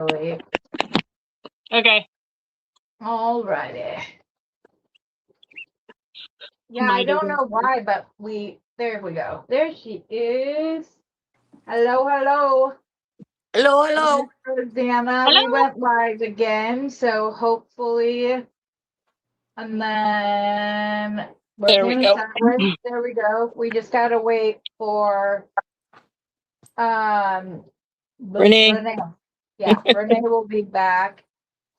Okay. Alrighty. Yeah, I don't know why, but there we go. There she is. Hello, hello. Hello, hello. Rosanna, Hello? we went live again, so hopefully, and then There we go. There we go. We just gotta wait for Renee. Yeah, Renee will be back.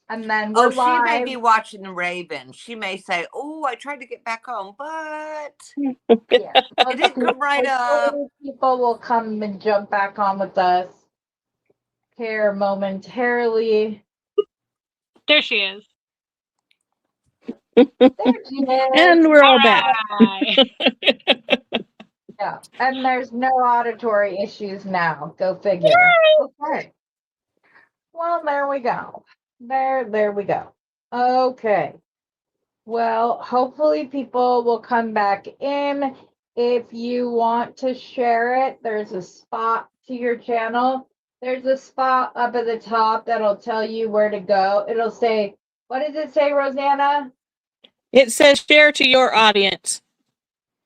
And then we're she may live. be watching the Ravens. She may say, "Oh, I tried to get back home, but Yeah, it didn't come right up." People will come and jump back on with us here momentarily. There she is. There she is. And we're all back. Yeah, and there's no auditory issues now. Go figure. Okay. Well, there we go. There we go. Okay. Well, hopefully people will come back in. If you want to share it, there's a spot to your channel. There's a spot up at the top that'll tell you where to go. It'll say, what does it say, Rosanna? It says share to your audience.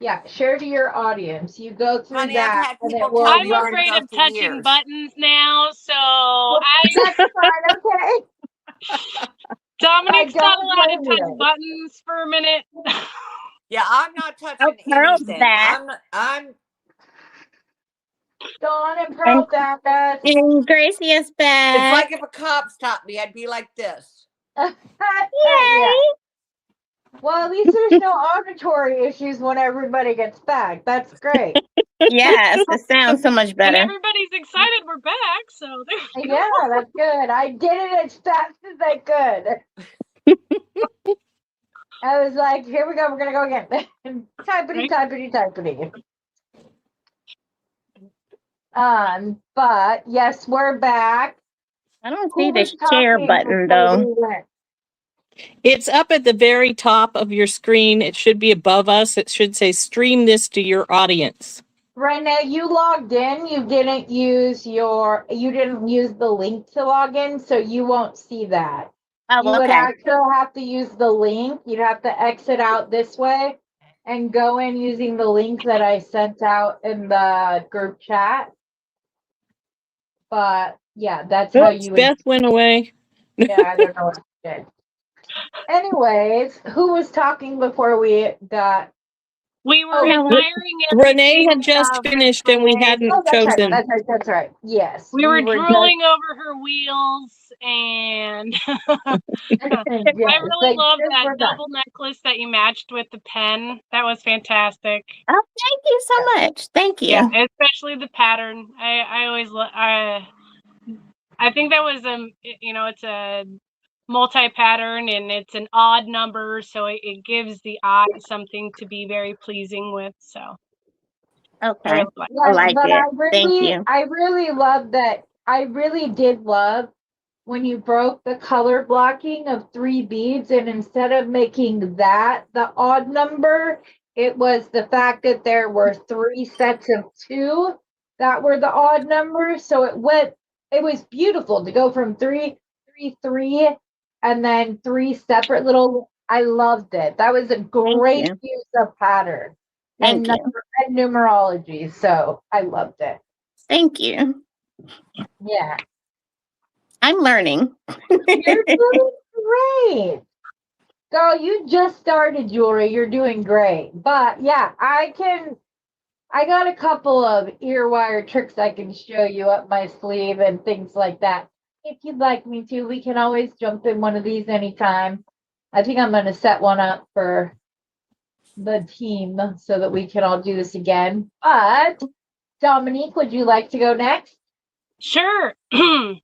Yeah, share to your audience. You go through Honey, that. I've had people will tell me I'm afraid of touching years. buttons now, so That's fine, okay. Dominiqu's not allowed to touch buttons for a minute. Yeah, I'm not touching anything. I'm Dawn and Pearl back. And Gracie is back. It's like if a cop stopped me, I'd be like this. Yeah. Well, at least there's no auditory issues when everybody gets back. That's great. Yes, it sounds so much better. And everybody's excited we're back, so there we go. Yeah, that's good. I did it as fast as I could. I was like, here we go, we're gonna go again. Typity. But yes, we're back. I don't see the share button though. It's up at the very top of your screen. It should be above us. It should say stream this to your audience. Renee, you logged in. You didn't use the link to log in, so you won't see that. Oh, you would actually have to use the link. You'd have to exit out this way and go in using the link that I sent out in the group chat. But yeah, that's how you would. Beth went away. Yeah, I don't know what she did. Anyways, who was talking before we got? We were admiring Renee had just finished and we hadn't chosen. That's right. Yes. We were drooling over her wheels and I really love that double necklace that you matched with the pen. That was fantastic. Oh, thank you so much. Thank you. Yeah, especially the pattern. I always I think that was it's a multi-pattern and it's an odd number, so it gives the eye something to be very pleasing with. So okay, I like it. Thank you. I really love that. I really did love when you broke the color blocking of 3 beads, and instead of making that the odd number, it was the fact that there were 3 sets of 2 that were the odd numbers. So it was beautiful to go from 3, 3, 3. And then 3 separate little. I loved it. That was a great use of pattern and numerology. So I loved it. Thank you. Yeah, I'm learning. You're doing great, girl. You just started jewelry. You're doing great. But yeah, I got a couple of ear wire tricks I can show you up my sleeve and things like that. If you'd like me to, we can always jump in one of these anytime. I think I'm going to set one up for the team so that we can all do this again. But Dominique, would you like to go next? Sure. And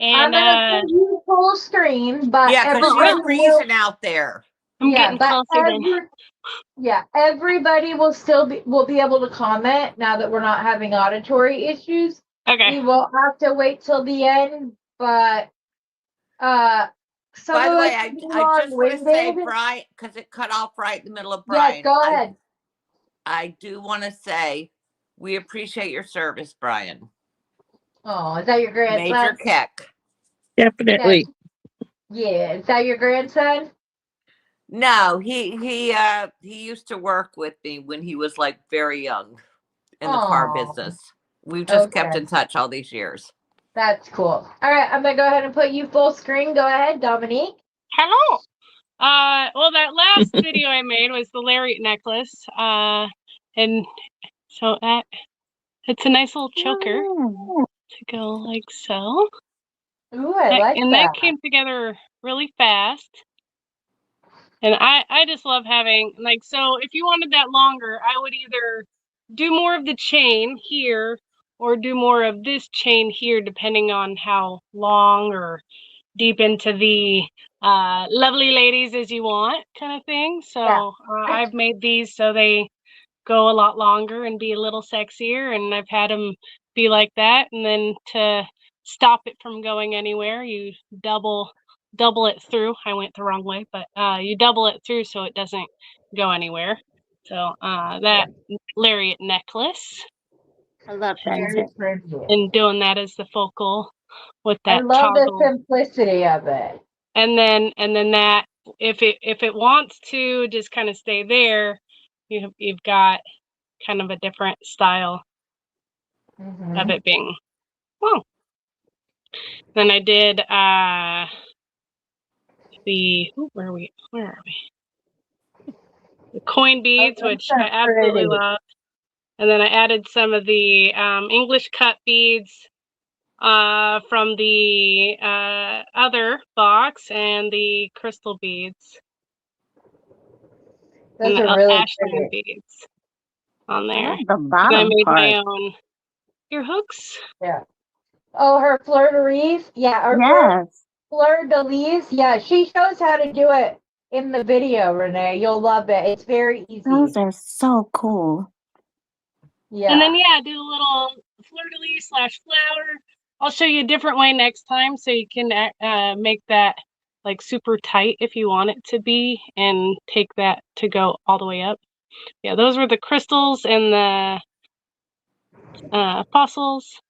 I'm going to put you full screen, but yeah, because you're freezing out there. Everybody will be able to comment now that we're not having auditory issues. Okay. We will have to wait till the end. But by the way, I just want to say, Brian, because it cut off right in the middle of Brian. Yes, go ahead. I do want to say we appreciate your service, Brian. Oh, is that your grandson? Major Keck. Definitely. Yeah. Is that your grandson? No, he used to work with me when he was like very young in the car business. We've just kept in touch all these years. That's cool. All right, I'm gonna go ahead and put you full screen. Go ahead, Dominique. Hello. Well, that last video I made was the lariat necklace. And so it's a nice little choker to go like so. Ooh, I like and that. that came together really fast. And I just love having, like, so if you wanted that longer, I would either do more of the chain here or do more of this chain here, depending on how long or deep into the lovely ladies as you want kind of thing. So I've made these so they go a lot longer and be a little sexier, and I've had them be like that. And then to stop it from going anywhere, you double it through. I went the wrong way, but you double it through so it doesn't go anywhere. So that lariat necklace. I love that. And doing that as the focal with that I love toggle. the simplicity of it. And then that if it wants to just kind of stay there, you've got kind of a different style of it being. Well, then I did where are we? The coin beads, which I absolutely love. And then I added some of the English cut beads from the other box and the crystal beads. Those and are the really Ashland beads on there. The bottom I made part. my own ear hooks. Yeah. Oh, her fleur de lis. Yeah. Yes. Fleur de lis. Yeah, she shows how to do it in the video, Renee. You'll love it. It's very easy. Those are so cool. Yeah. And then do a little fleur de lis / flower. I'll show you a different way next time so you can make that like super tight if you want it to be, and take that to go all the way up. Yeah, those were the crystals and the fossils.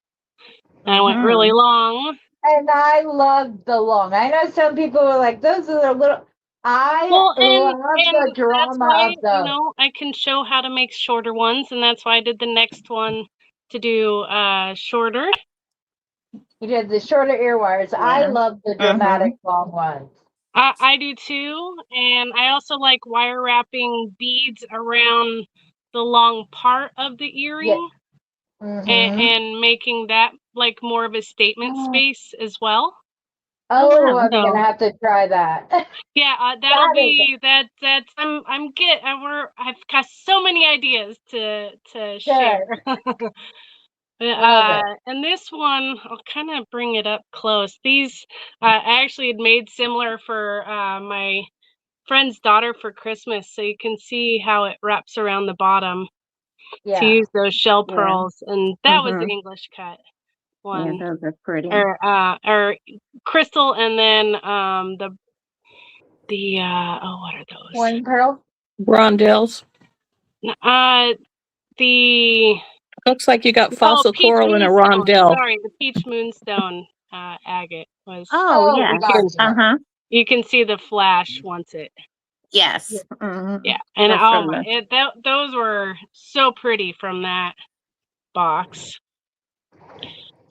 I went really long. And I love the long. I know some people are like, those are little. I love the drama of those. You know, I can show how to make shorter ones, and that's why I did the next one to do shorter. You did the shorter ear wires. Yeah. I love the dramatic long ones. I do too, and I also like wire wrapping beads around the long part of the earring, and making that like more of a statement space as well. Oh, I'm gonna have to try that. Yeah, that'll be that's I've got so many ideas to share. And this one, I'll kind of bring it up close. These I actually had made similar for my friend's daughter for Christmas, so you can see how it wraps around the bottom to use those shell pearls, and that was the English cut one. Yeah, those are pretty. Or crystal, and then the what are those? One pearl? Rondelles. The looks like you got fossil coral and a rondelle. Sorry, the peach moonstone agate was. Oh yeah. You can see the flash once it. Yes. Yeah, and those were so pretty from that box.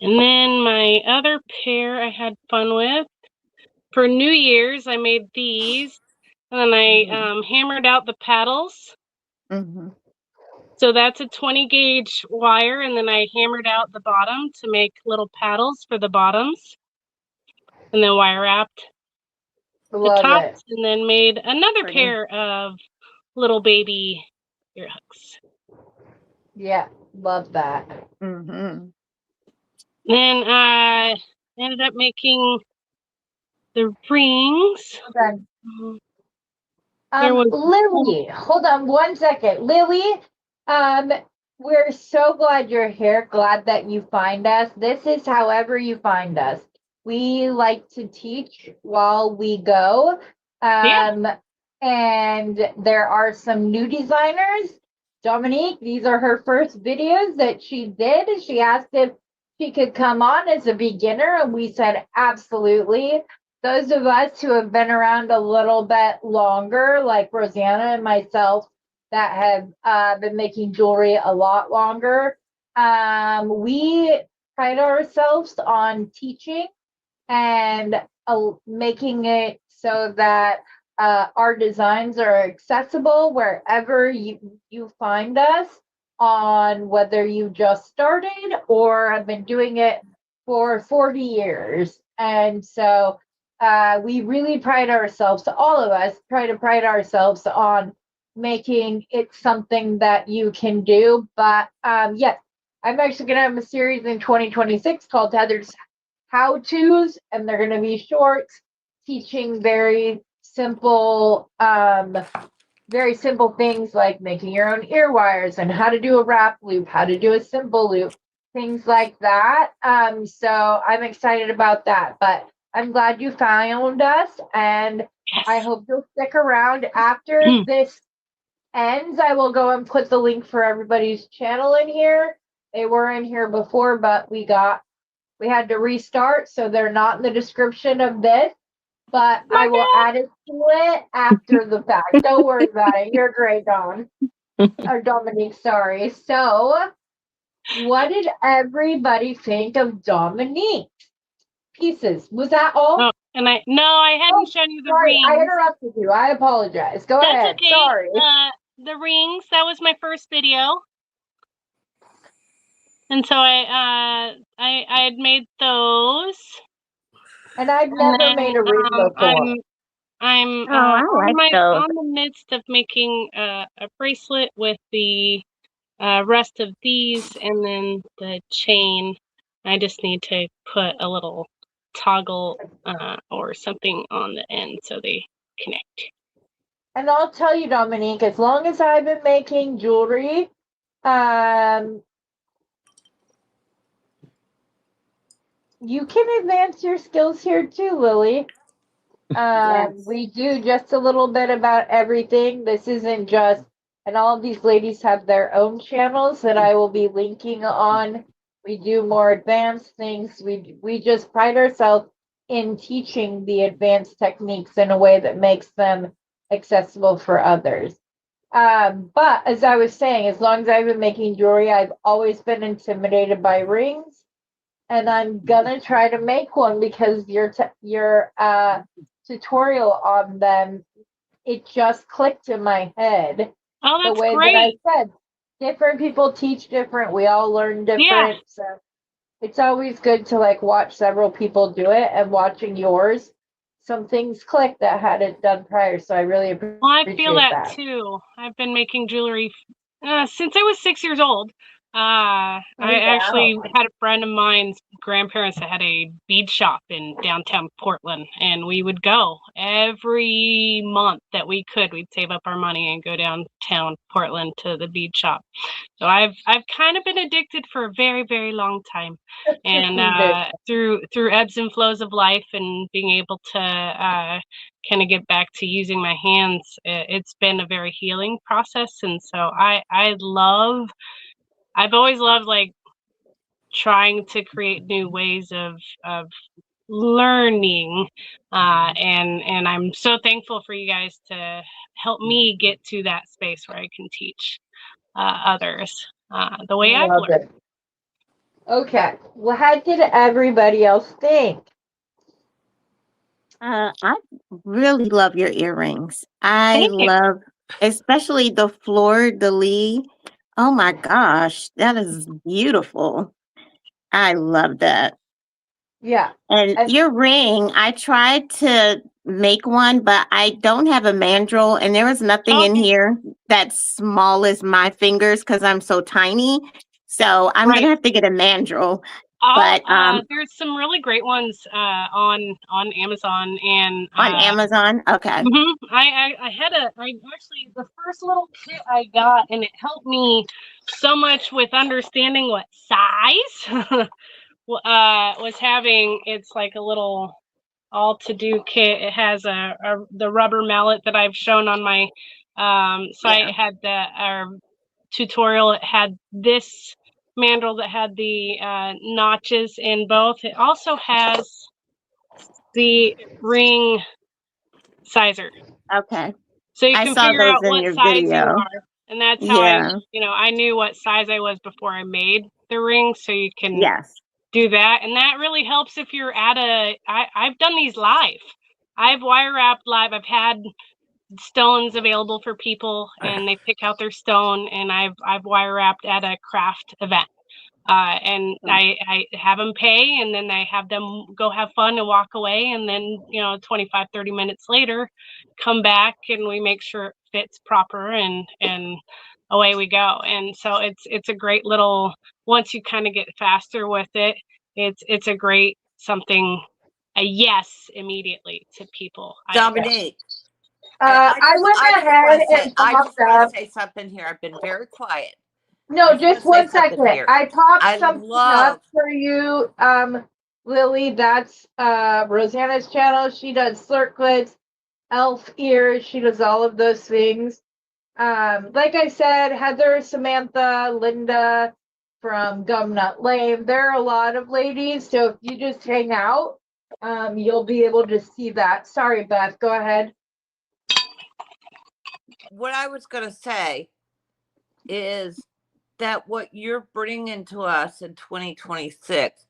And then my other pair I had fun with. For New Year's, I made these, and then I hammered out the paddles. So that's a 20 gauge wire, and then I hammered out the bottom to make little paddles for the bottoms, and then wire wrapped the tops, and then made another pair of little baby ear hooks. Yeah, love that. Then I ended up making the rings. Lily, hold on 1 second. Lily, we're so glad you're here. Glad that you find us. This is however you find us. We like to teach while we go. And there are some new designers. Dominique, these are her first videos that she did. She asked if she could come on as a beginner, and we said absolutely. Those of us who have been around a little bit longer, like Rosanna and myself, that have been making jewelry a lot longer, we pride ourselves on teaching and making it so that our designs are accessible wherever you find us, on whether you just started or have been doing it for 40 years. And so we really pride ourselves, all of us try to pride ourselves on making it something that you can do. But yes, I'm actually going to have a series in 2026 called Heather's How To's, and they're going to be shorts teaching very simple things like making your own ear wires and how to do a wrap loop, how to do a simple loop, things like that. So I'm excited about that. But I'm glad you found us, and I hope you'll stick around after this ends. I will go and put the link for everybody's channel in here. They were in here before, but we had to restart, so they're not in the description of this. But I will add it to it after the fact. Don't worry about it. You're great, Dawn. Or Dominique, sorry. So, what did everybody think of Dominique's pieces? Was that all? Oh, and I hadn't shown you the sorry, rings. I interrupted you. I apologize. Go That's ahead. okay. Sorry. The rings, that was my first video. And so I had made those. And I've never made a ring before. I'm on the midst of making a bracelet with the rest of these, and then the chain. I just need to put a little toggle or something on the end so they connect. And I'll tell you, Dominique, as long as I've been making jewelry, you can advance your skills here too, Lily. Yes. We do just a little bit about everything. This isn't just, and all of these ladies have their own channels that I will be linking on. We do more advanced things. We just pride ourselves in teaching the advanced techniques in a way that makes them accessible for others. But as I was saying, as long as I've been making jewelry, I've always been intimidated by rings. And I'm gonna try to make one because your tutorial on them, it just clicked in my head. Oh, that's the way great. that I said, different people teach different. We all learn different. Yeah. So it's always good to like watch several people do it, and watching yours, some things click that hadn't done prior. So I really appreciate Well, I feel that too. I've been making jewelry since I was 6 years old. I actually had a friend of mine's grandparents that had a bead shop in downtown Portland, and we would go every month that we could. We'd save up our money and go downtown Portland to the bead shop. So I've kind of been addicted for a very, very long time, and through ebbs and flows of life and being able to kind of get back to using my hands, it's been a very healing process. And so I've always loved like trying to create new ways of learning, and I'm so thankful for you guys to help me get to that space where I can teach others the way I've learned. Okay, well, how did everybody else think? I really love your earrings. I love, especially the fleur-de-lis. Oh my gosh, that is beautiful. I love that. Yeah. And your ring, I tried to make one, but I don't have a mandrel, and there was nothing in here that's small as my fingers because I'm so tiny. So I'm gonna have to get a mandrel. But there's some really great ones on Amazon and on Amazon. Okay. I actually, the first little kit I got, and it helped me so much with understanding what size was having. It's like a little all to do kit. It has the rubber mallet that I've shown on my site. It had the tutorial. It had this mandrel that had the notches in both. It also has the ring sizer. Okay. So you I can saw figure those out in what your size you video. are. And that's how Yeah. I knew what size I was before I made the ring. So you can Yes. do that. And that really helps if you're at I've done these live. I've wire wrapped live. I've had stones available for people and they pick out their stone, and I've wire wrapped at a craft event. And I have them pay, and then I have them go have fun and walk away. And then, 25, 30 minutes later, come back and we make sure it fits proper, and away we go. And so it's a great little, once you kind of get faster with it, it's a great something, a yes immediately to people. Dominique, I went ahead and I popped just want up. to say something here. I've been very quiet. No, just one second. I popped I something love up for you, Lily. That's Rosanna's channel. She does circlets, elf ears. She does all of those things. Like I said, Heather, Samantha, Linda from Gumnut Lane. There are a lot of ladies. So if you just hang out, you'll be able to see that. Sorry, Beth. Go ahead. what I was going to say is that what you're bringing to us in 2026,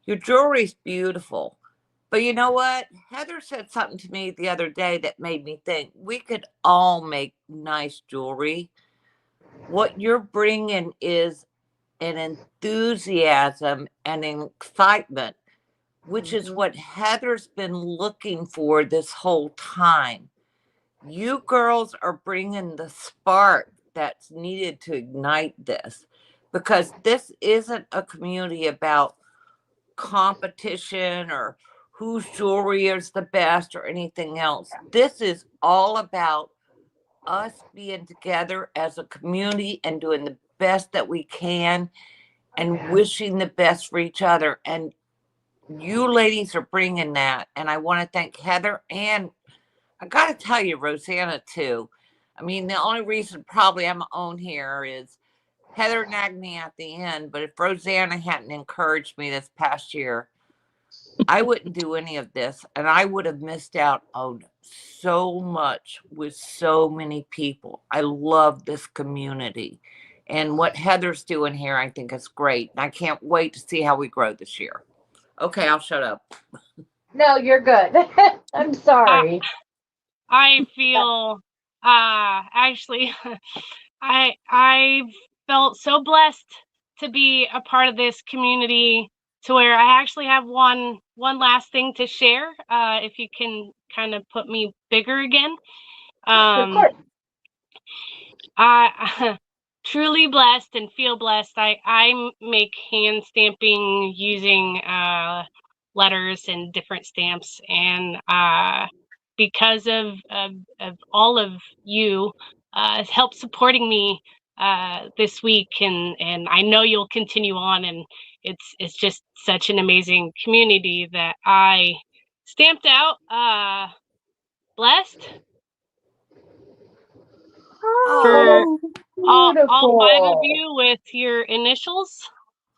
your jewelry's beautiful. But you know what? Heather said something to me the other day that made me think we could all make nice jewelry. What you're bringing is an enthusiasm and excitement, which is what Heather's been looking for this whole time. You girls are bringing the spark that's needed to ignite this, because this isn't a community about competition or whose jewelry is the best or anything else. This is all about us being together as a community and doing the best that we can and wishing the best for each other. And you ladies are bringing that. And I want to thank Heather, and I got to tell you, Rosanna, too. I mean, the only reason probably I'm on here is Heather nagged me at the end, but if Rosanna hadn't encouraged me this past year, I wouldn't do any of this, and I would have missed out on so much with so many people. I love this community, and what Heather's doing here, I think is great. And I can't wait to see how we grow this year. Okay, I'll shut up. No, you're good. I'm sorry. I feel actually I felt so blessed to be a part of this community, to where I actually have one last thing to share, if you can kind of put me bigger again. Of course. I truly blessed and feel blessed. I make hand stamping using letters and different stamps, and because of all of you help supporting me this week, and I know you'll continue on, and it's just such an amazing community that I stamped out. Blessed for all 5 of you with your initials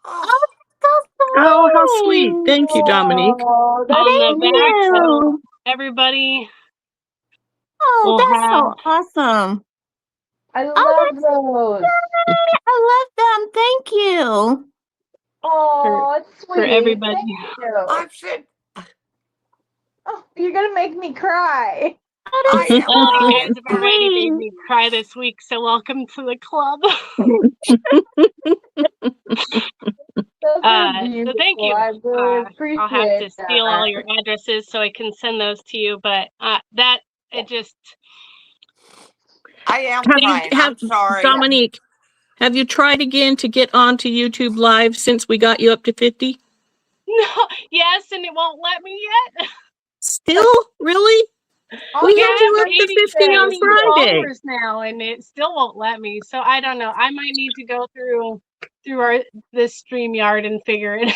Oh, so Oh, how sweet. sweet. Thank you, Dominique. Oh, that's on the Thank back, so you. everybody Oh, will that's have. so awesome. I Oh, love those. I love them. Thank you. Oh, it's For sweet. everybody. Thank you. I said, Oh, you're gonna make me cry. Oh, I that's am Well, you crying. guys have already made sweet. me cry this week, so welcome to the club. Those are So beautiful. thank you. I really I'll have to appreciate steal all that. your addresses so I can send those to you, but that it just I am Have you crying. I'm sorry. Dominique, have you tried again to get onto YouTube Live since we got you up to 50? no, yes, and it won't let me yet. Still? Really? I'll We Yeah, had I you have up to 80 50 on 80 Friday. followers now, and it still won't let me. So I don't know. I might need to go through this StreamYard and figure it.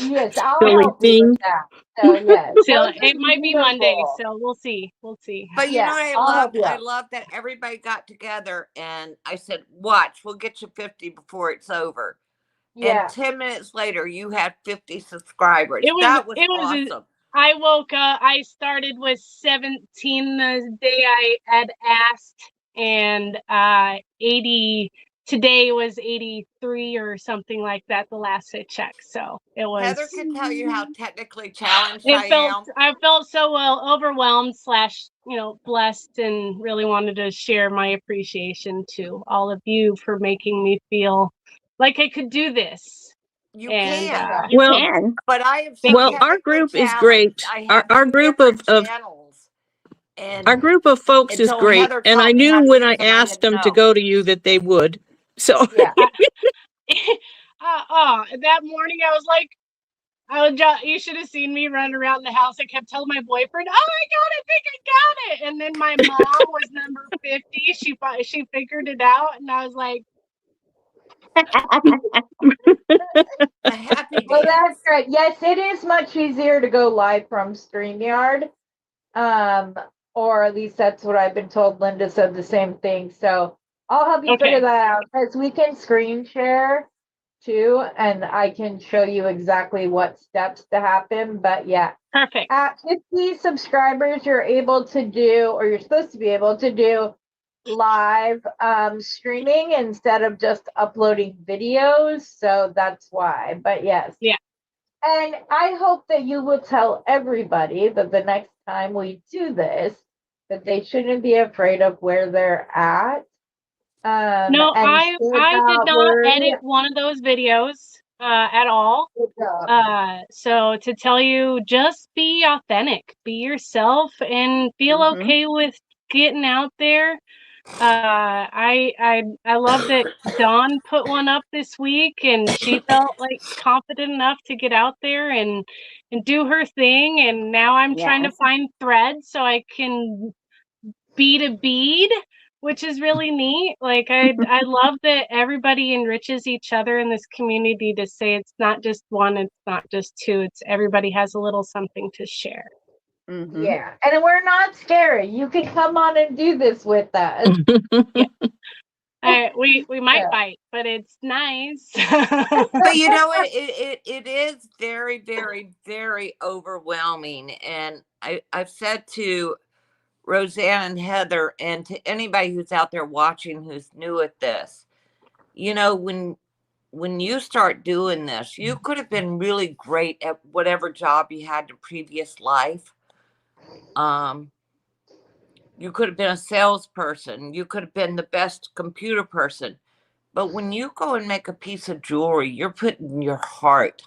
Yes, I'll Silly help you thing. with that. So yes, So those it are might be Monday, beautiful. so we'll see. We'll see. But you know what I I'll help loved? you I out. loved that everybody got together and I said, watch, we'll get you 50 before it's over. And Yeah. 10 minutes later, you had 50 subscribers. It That was was awesome. I woke up, I started with 17 the day I had asked, and 80 today was 83 or something like that the last I checked. So it was Heather can tell you how technically challenged I am. I felt so overwhelmed / blessed, and really wanted to share my appreciation to all of you for making me feel like I could do this. You And can. You Well, can. But I am so Thank well, you. our technically group is challenged. great. I have Our two group different of channels. And our group of folks is until great, Heather and taught I me how knew to when use I them, I asked didn't them to know. go to you that they would. So Yeah. That morning I was like, you should have seen me run around the house. I kept telling my boyfriend, "Oh my God, I think I got it!" And then my mom was number 50. She figured it out, and I was like, The happy Well, dance. that's great. Yes, it is much easier to go live from StreamYard. Or at least that's what I've been told. Linda said the same thing. So I'll help you figure "Okay, that out because we can screen share too, and I can show you exactly what steps to happen. But yeah, perfect." at 50 subscribers, you're able to do, or you're supposed to be able to do live streaming instead of just uploading videos. So that's why. But yes. Yeah. And I hope that you will tell everybody that the next time we do this, that they shouldn't be afraid of where they're at. No, And I should I did not not worry. edit one of those videos at all. Good job. So to tell you, just be authentic, be yourself, and feel Mhm. okay with getting out there. I love that Dawn put one up this week, and she felt like confident enough to get out there and do her thing. And now I'm trying to Yes. find threads so I can bead a bead, which is really neat. Like I love that everybody enriches each other in this community to say it's not just one, it's not just two, it's everybody has a little something to share. Mhm. Yeah. And we're not scary. You can come on and do this with us. We might Yeah. fight, but it's nice. But you know what? It is very, very, very overwhelming. And I've said to Roseanne and Heather, and to anybody who's out there watching who's new at this, when you start doing this, you could have been really great at whatever job you had in previous life. You could have been a salesperson. You could have been the best computer person. But when you go and make a piece of jewelry, you're putting your heart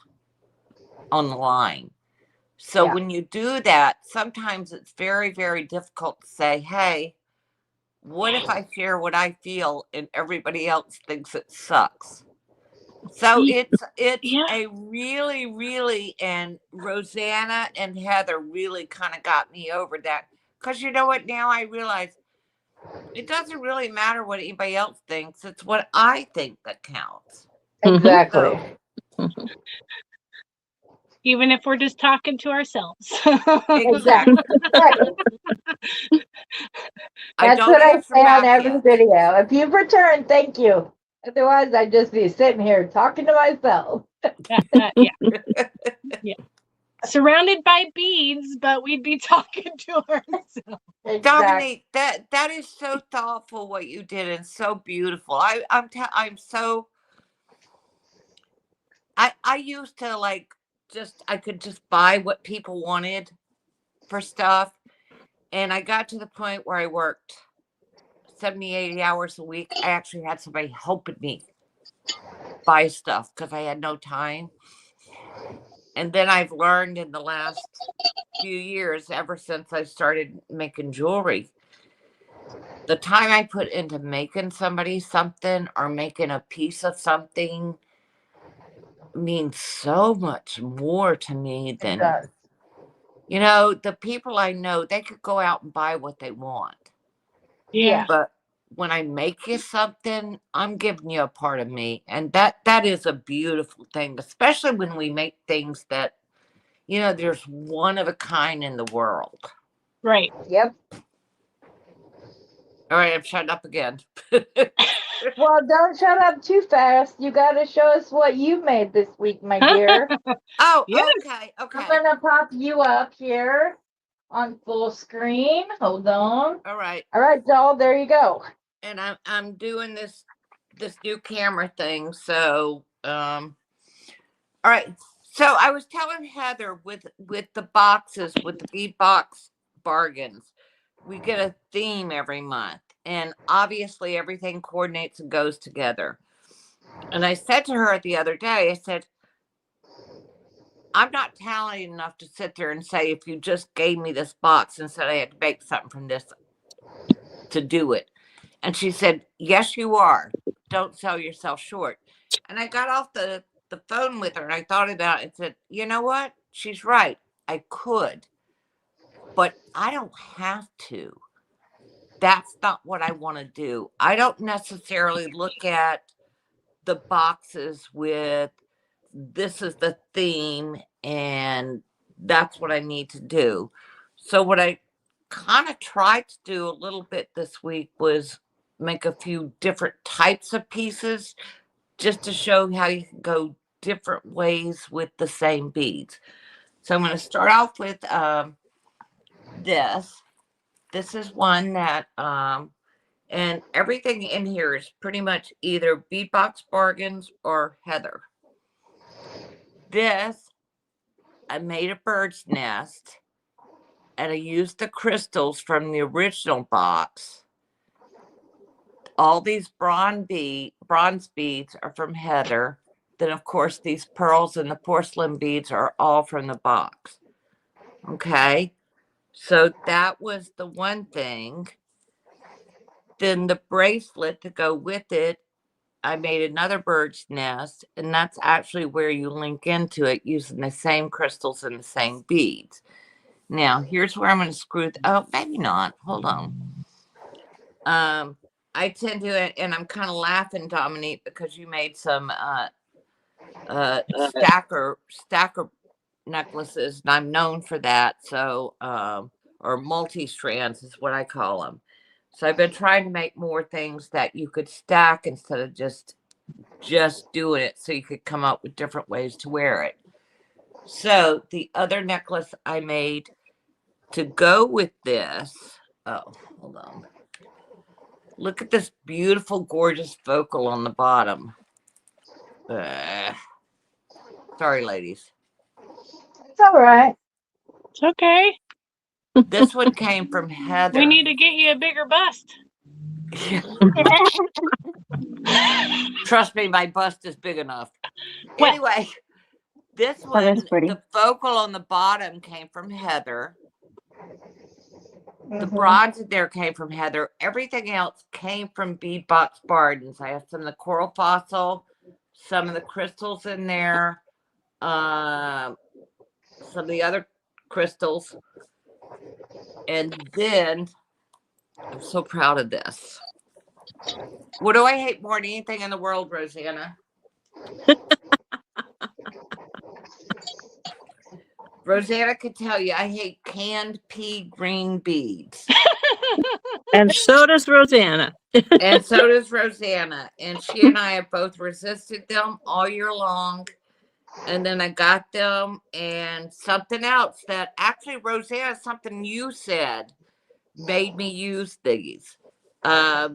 on the line. So Yeah. when you do that, sometimes it's very, very difficult to say, hey, what if I share what I feel and everybody else thinks it sucks? So it's Yeah. a really, really, and Rosanna and Heather really kind of got me over that. Because you know what? Now I realize it doesn't really matter what anybody else thinks. It's what I think that counts. Exactly. So, Even if we're just talking to ourselves. exactly. Right. I That's don't what I answer say on back every yet. video. If you've returned, thank you. Otherwise, I'd just be sitting here talking to myself. Yeah. Surrounded by beads, but we'd be talking to ourselves. Exactly. Dominique, that is so thoughtful what you did and so beautiful. I'm so I used to I could just buy what people wanted for stuff, and I got to the point where I worked 70, 80 hours a week. I actually had somebody helping me buy stuff because I had no time. And then I've learned in the last few years, ever since I started making jewelry, the time I put into making somebody something or making a piece of something means so much more to me It than, does. the people I know, they could go out and buy what they want. Yeah. But when I make you something, I'm giving you a part of me. And that is a beautiful thing, especially when we make things that, there's one of a kind in the world. Right. Yep. All right, I'm shutting up again. Well, don't shut up too fast. You got to show us what you made this week, my dear. Oh, Yes. okay. I'm going to pop you up here on full screen. Hold on. All right. All right, doll, there you go. And I'm doing this new camera thing. So, all right. So I was telling Heather with the boxes, with the beatbox bargains, we get a theme every month, and obviously everything coordinates and goes together. And I said to her the other day, I said, I'm not talented enough to sit there and say, if you just gave me this box and said I had to make something from this to do it. And she said, yes, you are. Don't sell yourself short. And I got off the phone with her and I thought about it and said, you know what? She's right. I could, but I don't have to. That's not what I want to do. I don't necessarily look at the boxes with this is the theme and that's what I need to do. So what I kind of tried to do a little bit this week was make a few different types of pieces just to show how you can go different ways with the same beads. So I'm going to start off with this. This is one that and everything in here is pretty much either Beatbox Bargains or Heather. This, I made a bird's nest and I used the crystals from the original box. All these bronze beads are from Heather. Then, of course, these pearls and the porcelain beads are all from the box. Okay, so that was the one thing. Then the bracelet to go with it, I made another bird's nest, and that's actually where you link into it using the same crystals and the same beads. Now, here's where I'm going to screw. Oh, maybe not. Hold on. I tend to, and I'm kind of laughing, Dominique, because you made some stacker necklaces, and I'm known for that. So, or multi-strands is what I call them. So I've been trying to make more things that you could stack instead of just doing it, so you could come up with different ways to wear it. So the other necklace I made to go with this, oh, hold on. Look at this beautiful, gorgeous vocal on the bottom. Sorry, ladies. It's all right. It's okay. This one came from Heather. We need to get you a bigger bust. Trust me, my bust is big enough. Well, Anyway, this Oh, one, that's pretty. the vocal on the bottom came from Heather. The Mhm. bronze in there came from Heather. Everything else came from Beadbox Gardens. I have some of the coral fossil, some of the crystals in there, some of the other crystals. And then I'm so proud of this. What do I hate more than anything in the world, Rosanna? Rosanna could tell you I hate canned pea green beads. And so does Rosanna. And so does Rosanna. And she and I have both resisted them all year long. And then I got them, and something else that actually, Rosanna, something you said made me use these.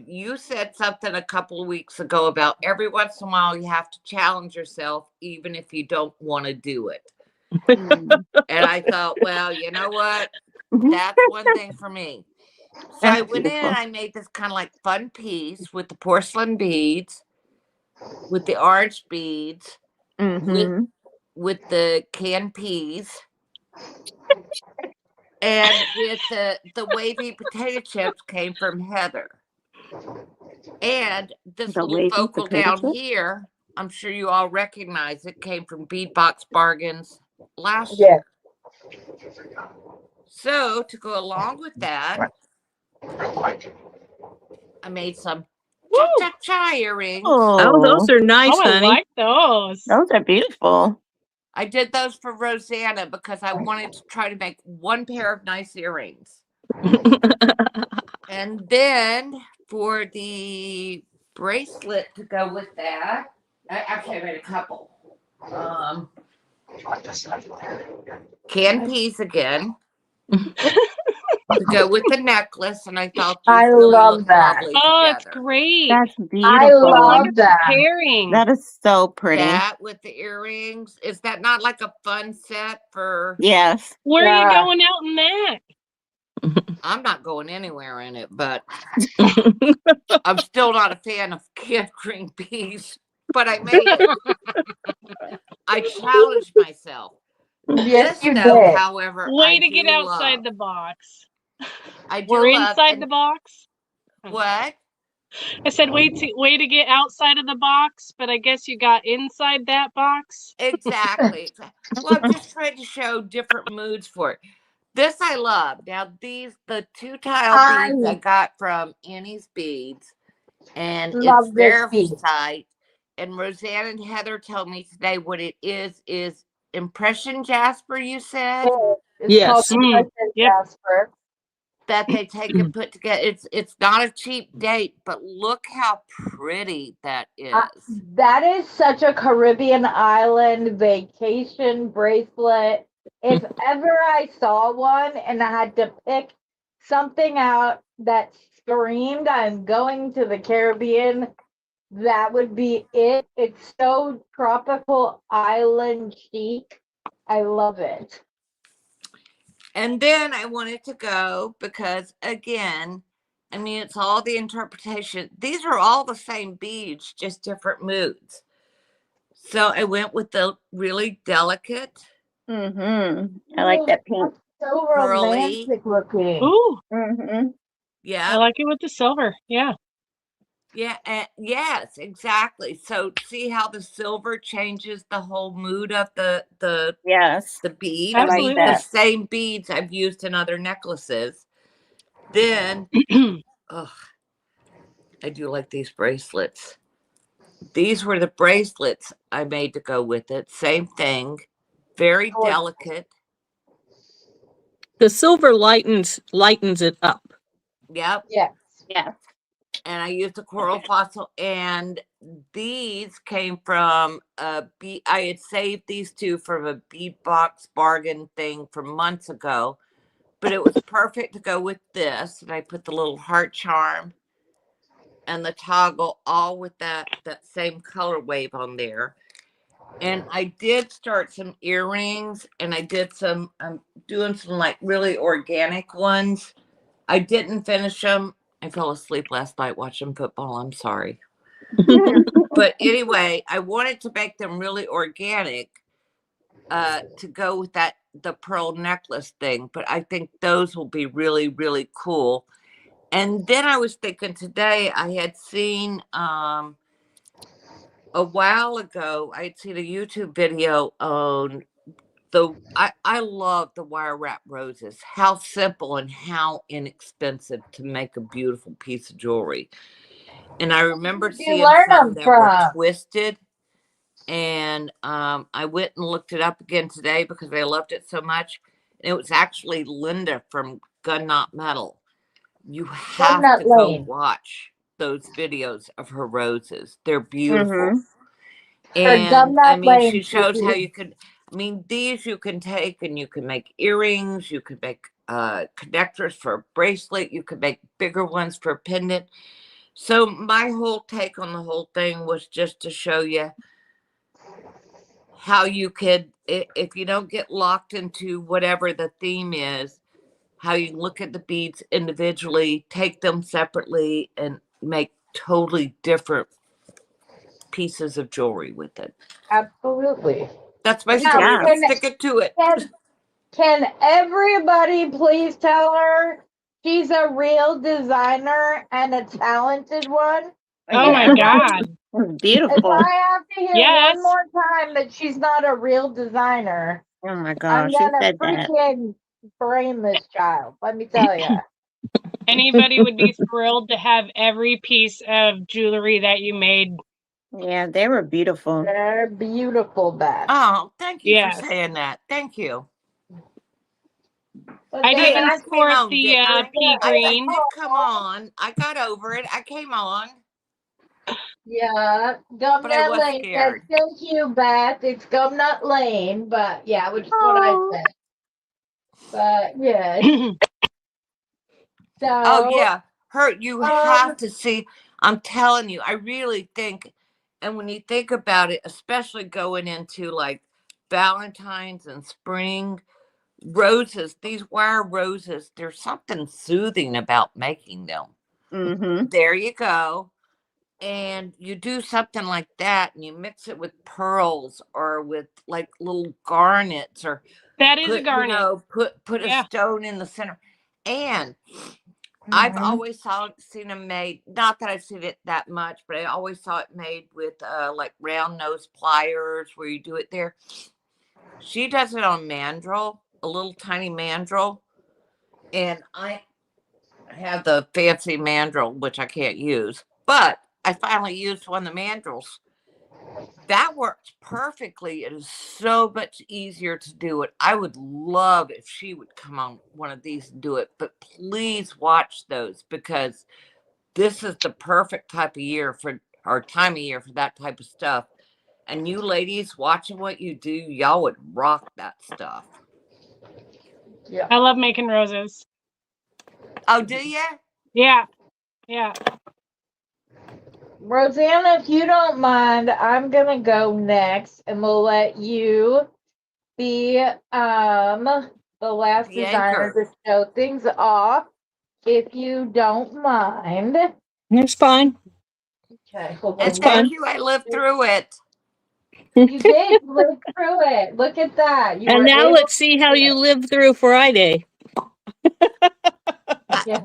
You said something a couple of weeks ago about every once in a while you have to challenge yourself, even if you don't want to do it. Mm. And I thought, well, you know what? That's one thing for me. So That's I went in beautiful. and I made this kind of like fun piece with the porcelain beads, with the orange beads, Mm-hmm. with the canned peas, and with the wavy potato chips came from Heather. And this The little wavy vocal potato down chip? here, I'm sure you all recognize it, came from Beatbox Bargains last Yeah. year. So to go along with that, I made some Woo! cha-cha-cha earrings. Oh, those are nice, Oh, I honey. like those. Those are beautiful. I did those for Rosanna because I wanted to try to make one pair of nice earrings. And then for the bracelet to go with that, actually I made a couple. Canned peas again to go with the necklace, and I thought these I really love look that. lovely Oh, it's together. great. That's I beautiful. What a love wonderful that. pairing. That is so pretty. That with the earrings, is that not like a fun set for? Yes. Where are you Yeah. going out in that? I'm not going anywhere in it, but I'm still not a fan of canned green peas. But I made it. I challenged myself. Yes, This, you though, did. however, Way I to get do outside love. the box. I do We're love. inside And the box. what? I said way to get outside of the box, but I guess you got inside that box. Exactly. Well, I'm just trying to show different moods for it. This I love. Now, the 2-tile beads I got from Annie's Beads, and it's Love this their piece. site. And Roseanne and Heather told me today what it is impression jasper, you said? It's Yes. called Impression Yep. Jasper. That they take and put together. It's not a cheap date, but look how pretty that is. That is such a Caribbean island vacation bracelet. If ever I saw one and I had to pick something out that screamed, I'm going to the Caribbean, that would be it. It's so tropical island chic. I love it. And then I wanted to go because, again, I mean, it's all the interpretation. These are all the same beads, just different moods. So I went with the really delicate, Mm-hmm. I like Ooh, that pink. that's so pearly. romantic looking. Ooh, Mm-hmm. I Yeah. like it with the silver. Yeah. Yeah. Yes, exactly. So see how the silver changes the whole mood of the Yes. bead. I like Absolutely. The that. same beads I've used in other necklaces. Then, oh, I do like these bracelets. These were the bracelets I made to go with it. Same thing. Very delicate. The silver lightens it up. Yep. Yes. Yes. And I used a coral fossil, and these came from a bead. I had saved these two from a bead box bargain thing from months ago, but it was perfect to go with this. And I put the little heart charm and the toggle all with that same color wave on there. And I did start some earrings, and I did some, I'm doing some like really organic ones. I didn't finish them. I fell asleep last night watching football. I'm sorry. But anyway, I wanted to make them really organic to go with the pearl necklace thing. But I think those will be really, really cool. And then I was thinking today, I had seen a while ago, I had seen a YouTube video on I love the wire wrap roses. How simple and how inexpensive to make a beautiful piece of jewelry. And I remember Where did you seeing learn some them that were from? twisted. And I went and looked it up again today because I loved it so much. And it was actually Linda from Gun Knot Metal. You have Nut to go Lane. watch those videos of her roses. They're beautiful. Mm-hmm. Her And Gun I Nut mean, she Lane. shows how you could, I mean, these you can take and you can make earrings, you could make connectors for a bracelet, you could make bigger ones for a pendant. So my whole take on the whole thing was just to show you how you could, if you don't get locked into whatever the theme is, how you look at the beads individually, take them separately, and make totally different pieces of jewelry with it. Absolutely. That's my Now, story. Yeah. I'm sticking to it. Can everybody please tell her she's a real designer and a talented one? Oh my God. If Beautiful. I have to hear Yes. one more time that she's not a real designer, Oh my I'm gosh, you gonna said that. freaking frame this child. Let me tell you. Anybody would be thrilled to have every piece of jewelry that you made. Yeah, they were beautiful. They're beautiful, Beth. Oh, thank you Yes. for saying that. Thank you. But I they didn't I came sport on, the didn't I? pea I green. did come on. I got over it. I came on, Yeah, but I Gumnut was Lane says, scared. thank you, Beth. It's Gumnut Lane, but yeah, which is what I Oh. said. But yeah, Oh so yeah, you um, have to see. I'm telling you, I really think, and when you think about it, especially going into like Valentine's and spring roses, these wire roses, there's something soothing about making them. Mm-hmm. There you go. And you do something like that and you mix it with pearls or with like little garnets or That is a garnet. put a Yeah. stone in the center. And I've mhm. always seen them made, not that I've seen it that much, but I always saw it made with like round nose pliers where you do it there. She does it on mandrel, a little tiny mandrel. And I have the fancy mandrel, which I can't use, but I finally used one of the mandrels. That works perfectly. It is so much easier to do it. I would love if she would come on one of these and do it, but please watch those because this is the perfect type of year for or time of year for that type of stuff. And you ladies watching what you do, y'all would rock that stuff. Yeah. I love making roses. Oh, do you? Yeah. Yeah. Rosanna, if you don't mind, I'm gonna go next, and we'll let you be the last The designer anchor. to show things off, if you don't mind. It's fine. Okay, hold And on. It's thank fine. you. I lived through it. You did live through it. Look at that. You And were now able let's to see do how you it. live through Friday. Yeah.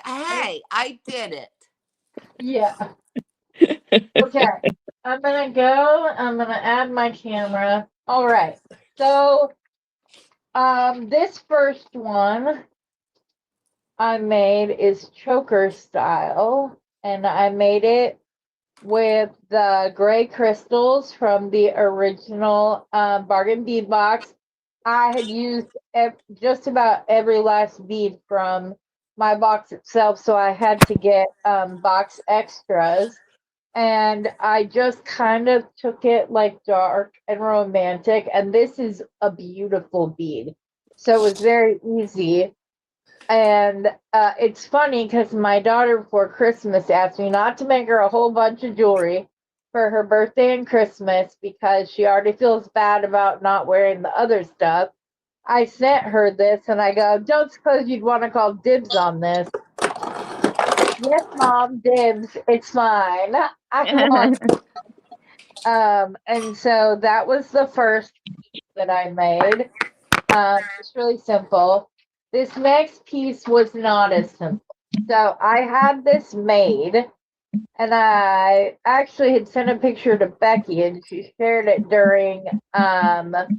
Hey, I did it. Yeah. Okay. I'm gonna go. I'm gonna add my camera. All right. So, this first one I made is choker style, and I made it with the gray crystals from the original bargain bead box. I had used just about every last bead from my box itself, so I had to get box extras. And I just kind of took it like dark and romantic. And this is a beautiful bead. So it was very easy. And it's funny because my daughter before Christmas asked me not to make her a whole bunch of jewelry for her birthday and Christmas because she already feels bad about not wearing the other stuff. I sent her this and I go, don't suppose you'd want to call dibs on this. Yes, mom, dibs. It's mine. I want. And so that was the first that I made. It's really simple. This next piece was not as simple. So I had this made, and I actually had sent a picture to Becky, and she shared it during the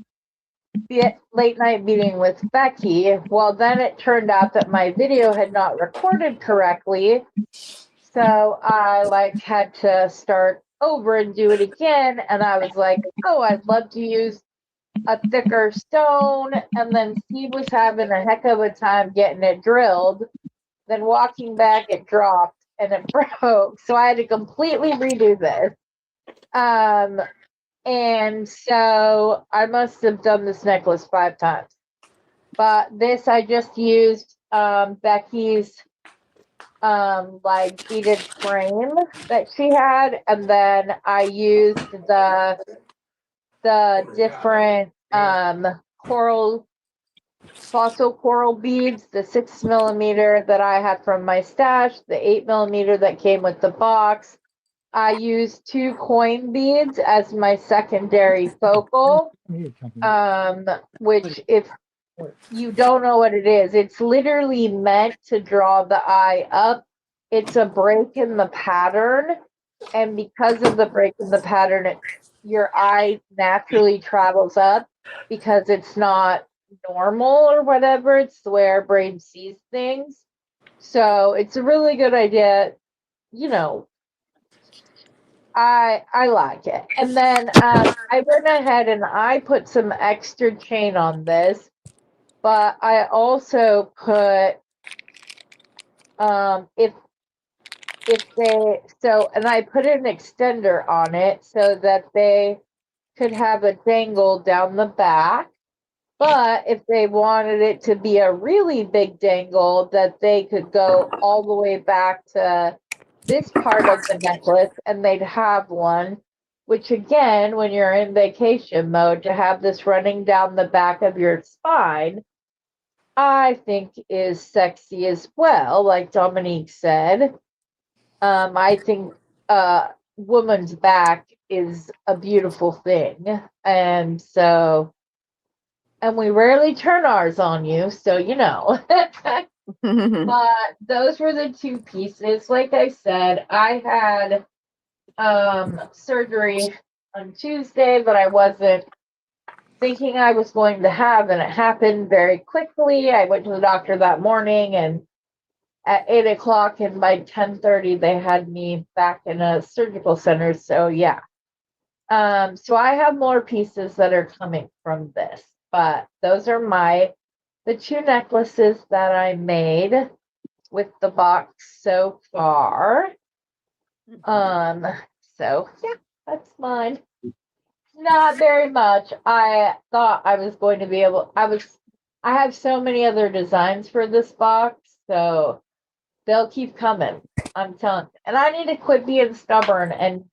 late night meeting with Becky. Well, then it turned out that my video had not recorded correctly, so I like had to start over and do it again. And I was like, oh, I'd love to use a thicker stone. And then Steve was having a heck of a time getting it drilled. Then walking back, it dropped and it broke. So I had to completely redo this. And so I must have done this necklace 5 times. But this I just used Becky's like beaded frame that she had, and then I used the different coral fossil coral beads, the 6mm that I had from my stash, the 8mm that came with the box. I used 2 coin beads as my secondary focal, which if you don't know what it is, it's literally meant to draw the eye up. It's a break in the pattern, and because of the break in the pattern, your eye naturally travels up because it's not normal or whatever. It's the way our brain sees things. So it's a really good idea. You know, I like it. And then I went ahead and I put some extra chain on this, but I also put if they so and I put an extender on it so that they could have a dangle down the back. But if they wanted it to be a really big dangle, that they could go all the way back to this part of the necklace and they'd have one, which again, when you're in vacation mode, to have this running down the back of your spine, I think is sexy as well, like Dominique said. I think woman's back is a beautiful thing. And so, and we rarely turn ours on you, so you know. But those were the two pieces. Like I said, I had surgery on Tuesday, but I wasn't thinking I was going to have, and it happened very quickly. I went to the doctor that morning, and at 8 o'clock, and by 10:30, they had me back in a surgical center. So yeah. So I have more pieces that are coming from this, but those are the two necklaces that I made with the box so far. So yeah, that's mine. Not very much. I thought I was going to be able, I have so many other designs for this box, so they'll keep coming. I'm telling you. And I need to quit being stubborn and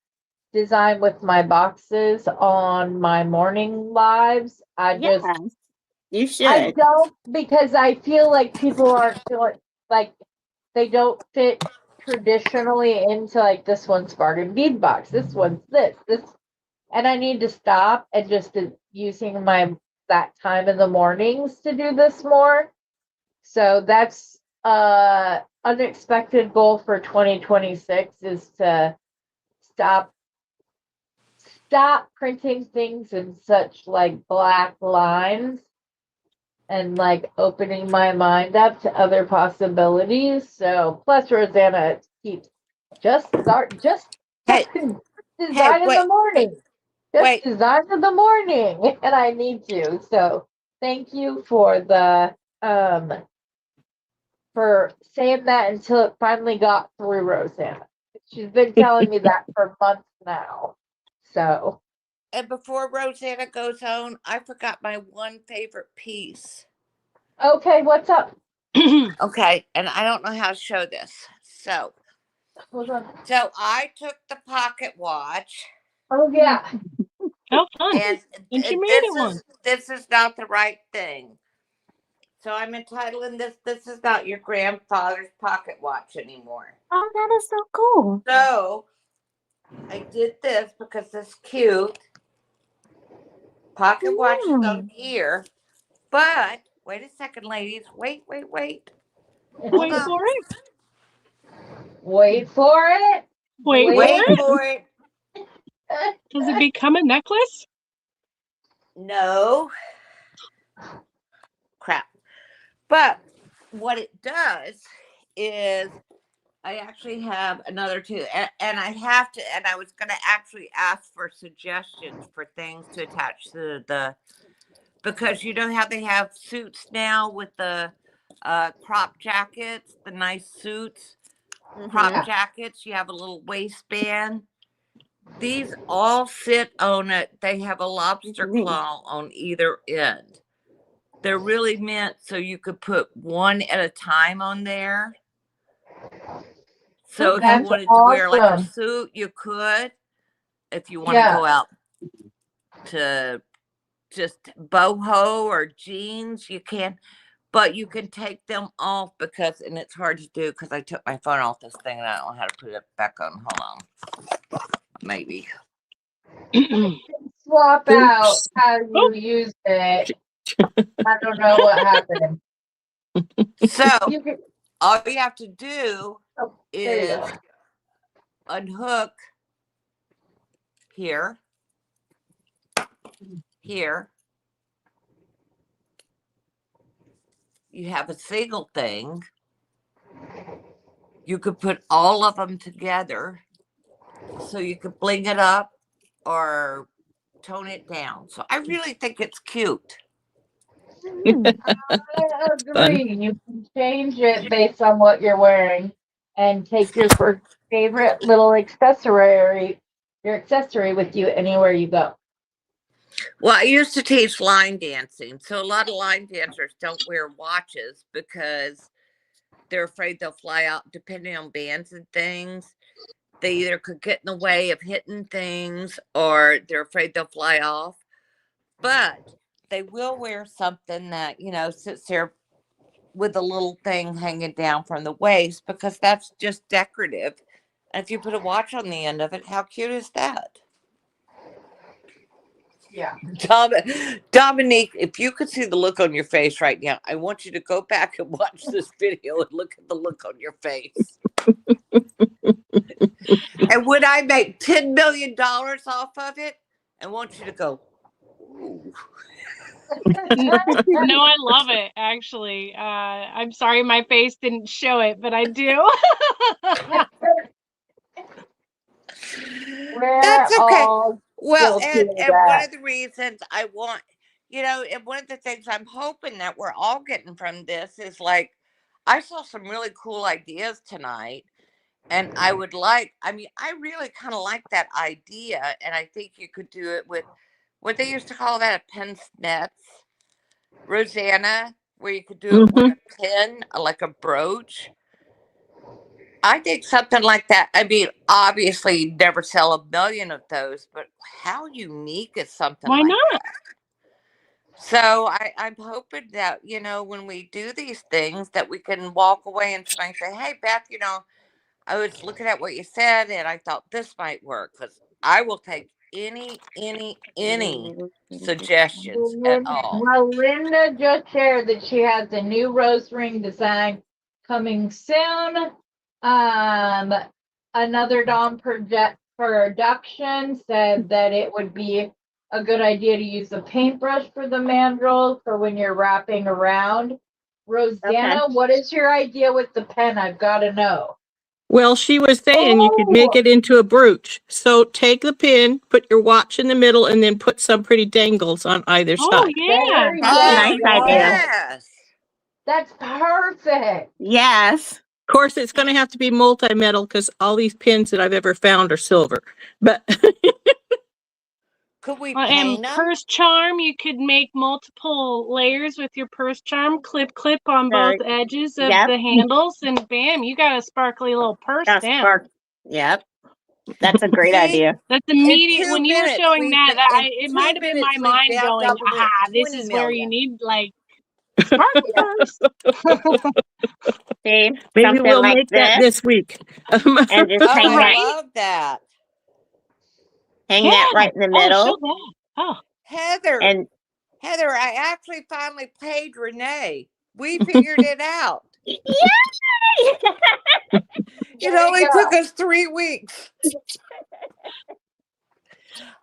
design with my boxes on my morning lives. Yes, you I should. don't, because I feel like people aren't feeling like they don't fit traditionally into like this one's bargain bead box. This one's this, and I need to stop and just using that time in the mornings to do this more. So that's unexpected goal for 2026 is to stop printing things in such like black lines and like opening my mind up to other possibilities. So plus Rosanna keeps just Hey, design in the morning. Just wait. design in the morning. And I need to. So thank you for the for saying that until it finally got through Rosanna. She's been telling me that for months now. So And before Rosanna goes on, I forgot my one favorite piece. okay, what's up? Okay, and I don't know how to show this. So Hold on. So I took the pocket watch. Oh yeah. How fun. And And she made it one. this is not the right thing. So I'm entitling this is not your grandfather's pocket watch anymore. Oh, that is so cool. So I did this because it's cute. Pocket watch is on here. But wait a second, ladies. Wait. Wait Hold on. for it. Wait for it. Wait For it. Does it become a necklace? No. Crap. But what it does is I actually have another two, and I have to, and I was going to actually ask for suggestions for things to attach to because you know how they have suits now with the crop jackets, the nice suits, crop jackets, you have a little waistband. These all sit on it. They have a lobster claw on either end. They're really meant so you could put one at a time on there. So if you wanted to wear like a suit, you could. If you want to go out to just boho or jeans, you can. But you can take them off because, and it's hard to do because I took my phone off this thing and I don't know how to put it back on. Hold on. Maybe. Swap out how you use it. I don't know what happened. So all you have to do is unhook here. You have a single thing, you could put all of them together, so you could bling it up or tone it down. So I really think it's cute. I agree. You can change it based on what you're wearing and take your favorite little your accessory with you anywhere you go. Well, I used to teach line dancing, so a lot of line dancers don't wear watches because they're afraid they'll fly out, depending on bands and things. They either could get in the way of hitting things or they're afraid they'll fly off. But they will wear something that, sits there with a little thing hanging down from the waist because that's just decorative. And if you put a watch on the end of it, how cute is that? Yeah. Dominique, if you could see the look on your face right now, I want you to go back and watch this video and look at the look on your face. And would I make $10 million off of it? I want you to go, ooh. No, I love it, actually. I'm sorry my face didn't show it, but I do. That's okay. Well, guilty and of one that. of the reasons I want, and one of the things I'm hoping that we're all getting from this is like, I saw some really cool ideas tonight. And I really kind of like that idea. And I think you could do it with what they used to call that a pince-nez, Rosanna, where you could do it with a pin, like a brooch. I think something like that. I mean, obviously, you'd never sell 1 million of those, but how unique is something Why like not? that? So I'm hoping that, when we do these things, that we can walk away and somebody say, hey, Beth, I was looking at what you said and I thought this might work, because I will take any suggestions at all. Well, Linda just shared that she has a new rose ring design coming soon. Another Dawn production said that it would be a good idea to use a paintbrush for the mandrels for when you're wrapping around. Rosanna, what is your idea with the pen? I've got to know. Well, she was saying you could make it into a brooch. So take the pin, put your watch in the middle, and then put some pretty dangles on either side. Yeah. Nice idea. Yes. That's perfect. Yes. Of course, it's going to have to be multi-metal because all these pins that I've ever found are silver. But Could we And paint them? purse charm, you could make multiple layers with your purse charm, clip on both edges of the handles, and bam, you got a sparkly little purse down. Yep. That's a great idea. That's immediate. When you were showing that, it might have been my mind going, aha, this is where you need, like, sparkly purse. See, maybe we'll like make that this week. And just hang I love that. Hang that right in the middle. Heather, I actually finally paid Renee. We figured it out. Yay! It only took us 3 weeks.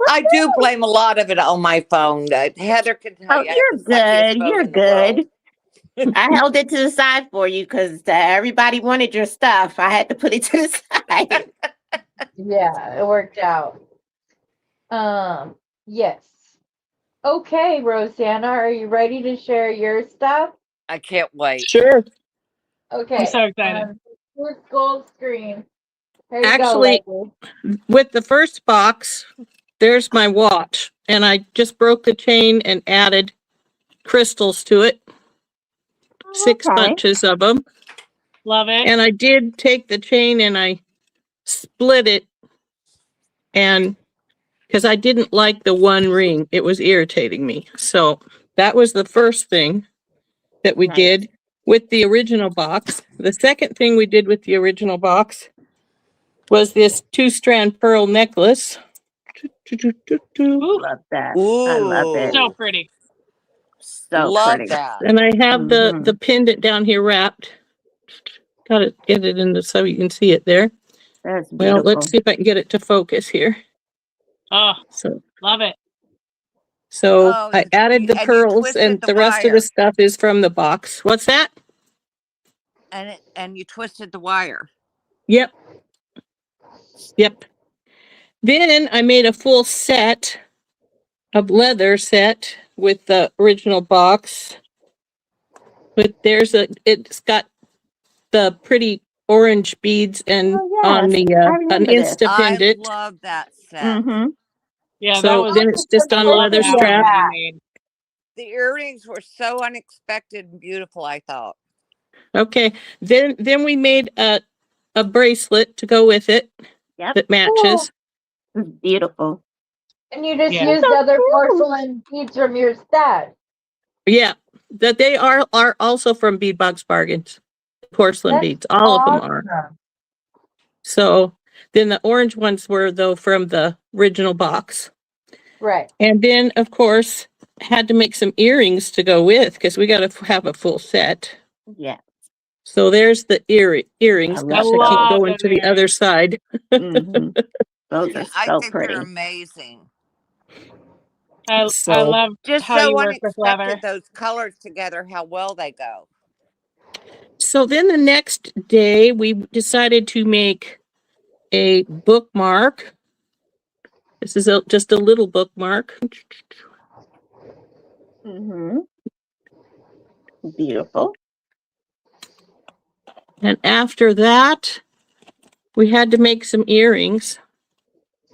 I do blame a lot of it on my phone. Heather can tell you. You're good. You're good. I held it to the side for you because everybody wanted your stuff. I had to put it to the side. Yeah, it worked out. Yes. Okay, Rosanna, are you ready to share your stuff? I can't wait. Sure. Okay. I'm so excited. Gold screen. Actually, with the first box, there's my watch, and I just broke the chain and added crystals to it. 6 bunches of them. Love it. And I did take the chain and I split it, and because I didn't like the one ring, it was irritating me. So that was the first thing that we did with the original box. The second thing we did with the original box was this 2-strand pearl necklace. Love that. Ooh. I love it. So pretty. So love pretty. that. And I have the pendant down here wrapped. Got to get it into so you can see it there. That's beautiful. Well, let's see if I can get it to focus here. Oh, so love it. So I added the pearls, and the rest of the stuff is from the box. What's that? And you twisted the wire. Yep. Yep. Then I made a full set of leather set with the original box. But it's got the pretty orange beads and Oh, on yes. the I an remember this. Insta I pendant. love that set. Mm-hmm. Yeah, that So was. then it's just I on a love leather that one strap. that you made. The earrings were so unexpected and beautiful, I thought. Okay. Then we made a bracelet to go with it Yep. that matches. It's beautiful. And you just Yeah. used other porcelain beads from your stash. Yeah. That they are also from Bead Box Bargains. Porcelain That's beads. All of them are. awesome. So then the orange ones were though from the original box. Right. And then of course had to make some earrings to go with because we got to have a full set. Yeah. So there's the earrings. I Gosh, love I keep love going those to the other earrings. side. Mm-hmm. Those Yeah, are I so think pretty. they're amazing. I So love Just how you so work with leather. unexpected, those colors together, how well they go. then the next day we decided to make a bookmark. This is just a little bookmark. Mm-hmm. Beautiful. And after that, we had to make some earrings.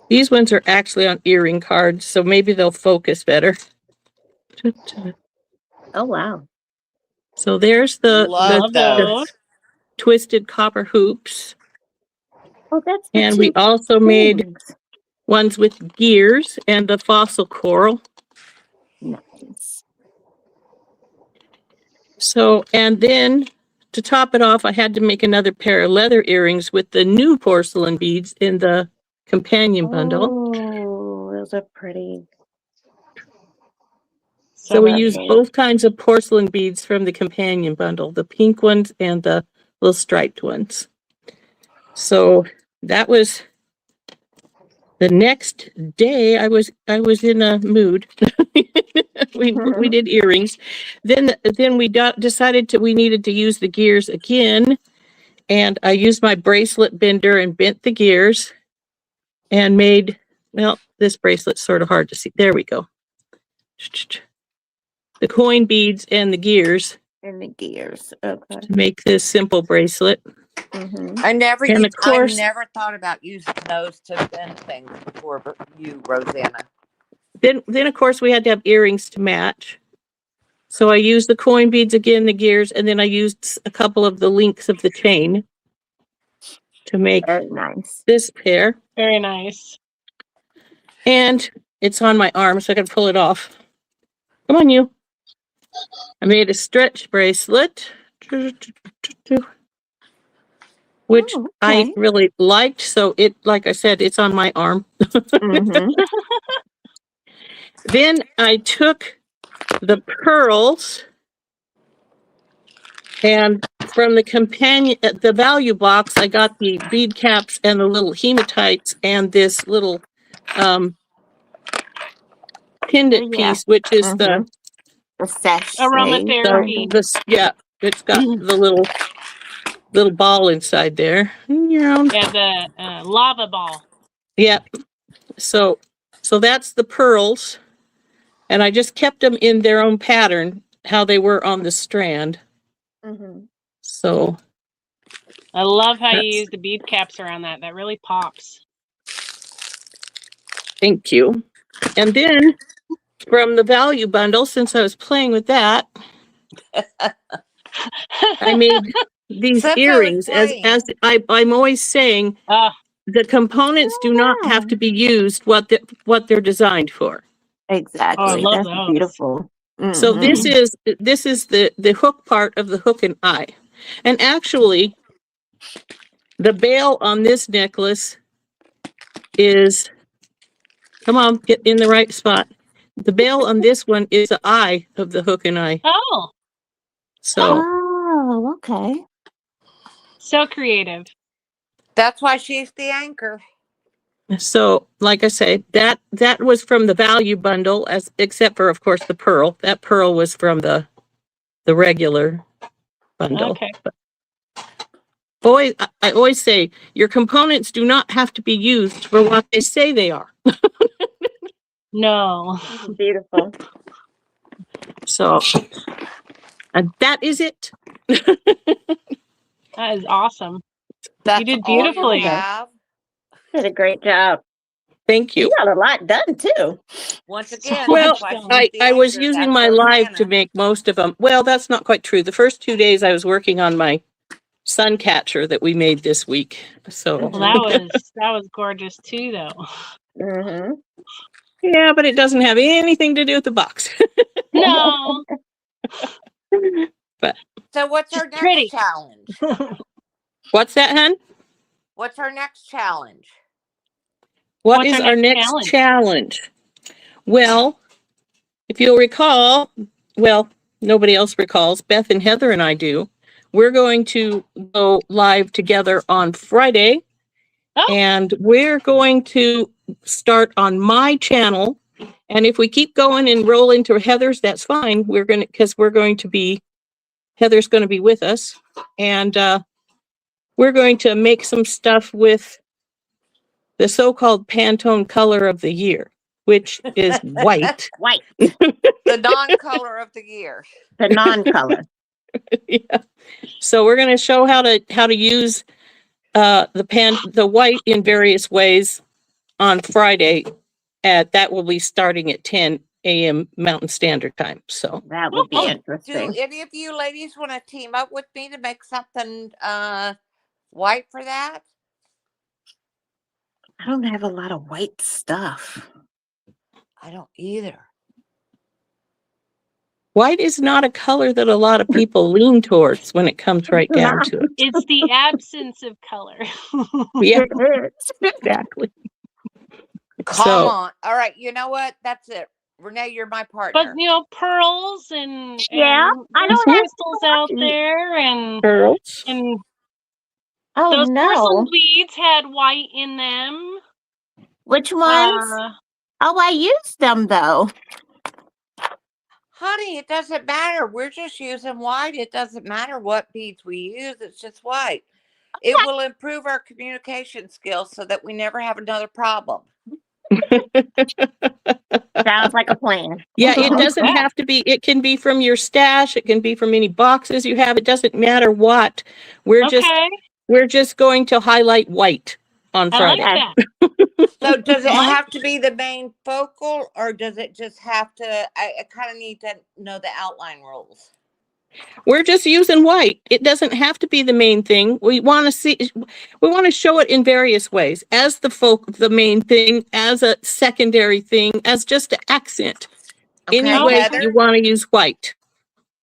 These ones are actually on earring cards, so maybe they'll focus better. Oh, wow. So there's the Love those. twisted copper hoops. Oh, that's the And we two also made things. ones with gears and the fossil coral. Nice. So, and then to top it off, I had to make another pair of leather earrings with the new porcelain beads in the companion bundle. Oh, those are pretty. So we lovely. used both kinds of porcelain beads from the companion bundle, the pink ones and the little striped ones. So that was the next day. I was in a mood. we did earrings. Then we decided we needed to use the gears again, and I used my bracelet bender and bent the gears and made, well, this bracelet's sort of hard to see. There we go. The coin beads and the gears And the gears. Okay. to make this simple bracelet. Mm-hmm. I never thought about using those to bend things before, but you, Rosanna. Then of course we had to have earrings to match. So I used the coin beads again, the gears, and then I used a couple of the links of the chain to make Very nice. this pair. Very nice. And it's on my arm, so I can pull it off. Come on, you. I made a stretch bracelet, which Oh, I okay. really liked. So it, like I said, it's on my arm. Mm-hmm. Then I took the pearls and from the companion, the value box, I got the bead caps and the little hematites and this little pendant Yeah. piece, which is The sash. Aromatherapy. it's got the little ball inside there. Yeah. Yeah, the lava ball. Yep. So that's the pearls. And I just kept them in their own pattern, how they were on the strand. Mm-hmm. So I love how you That's- use the bead caps around that. That really pops. thank you. And then from the value bundle, since I was playing with that, I made these Since I was earrings. playing. As I'm always saying, Ah, the components do not have to be used what they're designed for. Exactly. Oh, I love That's those. beautiful. So Mhm. this is the hook part of the hook and eye. And actually, the bail on this necklace is, come on, get in the right spot. The bail on this one is the eye of the hook and eye. oh, So Oh, okay. so creative. That's why she's the anchor. So, like I say, that was from the value bundle, except for, of course, the pearl. That pearl was from the regular bundle. Okay. I always say your components do not have to be used for what they say they are. No. Beautiful. So, and that is it. That is awesome. That's did all beautifully. you have. Did a great job. Thank You you. got a lot done too. Once again, Well, that's why she's the I was anchor. using That's my our live to Santa. make most of them. Well, that's not quite true. The first 2 days I was working on my sun catcher that we made this week. So Well, that was gorgeous too, though. Mm-hmm. yeah, but it doesn't have anything to do with the box. No. So what's our Just next pretty. challenge? What's that, hun? What's our next challenge? What What's is our our next next challenge? Well, if you'll recall, well, nobody else recalls, Beth and Heather and I do. We're going to go live together on Friday. Oh. And we're going to start on my channel. And if we keep going and roll into Heather's, that's fine. Because Heather's going to be with us. And we're going to make some stuff with the so-called Pantone color of the year, which is white. White. The non-color of the year. The non-color. Yeah. So we're going to show how to use the white in various ways on Friday. That will be starting at 10 a.m. Mountain Standard Time. So That would be Do interesting. any of you ladies want to team up with me to make something white for that? I don't have a lot of white stuff. I don't either. white is not a color that a lot of people lean towards when it comes right down to it. It's the absence of color. Yeah, exactly. Come on. All right. You know what? That's it. Renee, you're my But partner. pearls and Yeah, I there's don't have crystals out there, and Pearls. Oh those no. porcelain beads had white in them. Which ones? Oh, I used them though. Honey, it doesn't matter. We're just using white. It doesn't matter what beads we use. It's just white. It will improve our communication skills so that we never have another problem. Sounds like a plan. Yeah, it doesn't have to be. It can be from your stash. It can be from any boxes you have. It doesn't matter what. We're just going to highlight white on Friday. I like that. So does it have to be the main focal, or does it just have to, I kind of need to know the outline rules. We're just using white. It doesn't have to be the main thing. We want to show it in various ways, as the main thing, as a secondary thing, as just an accent. Okay, Any way Heather? you want to use white.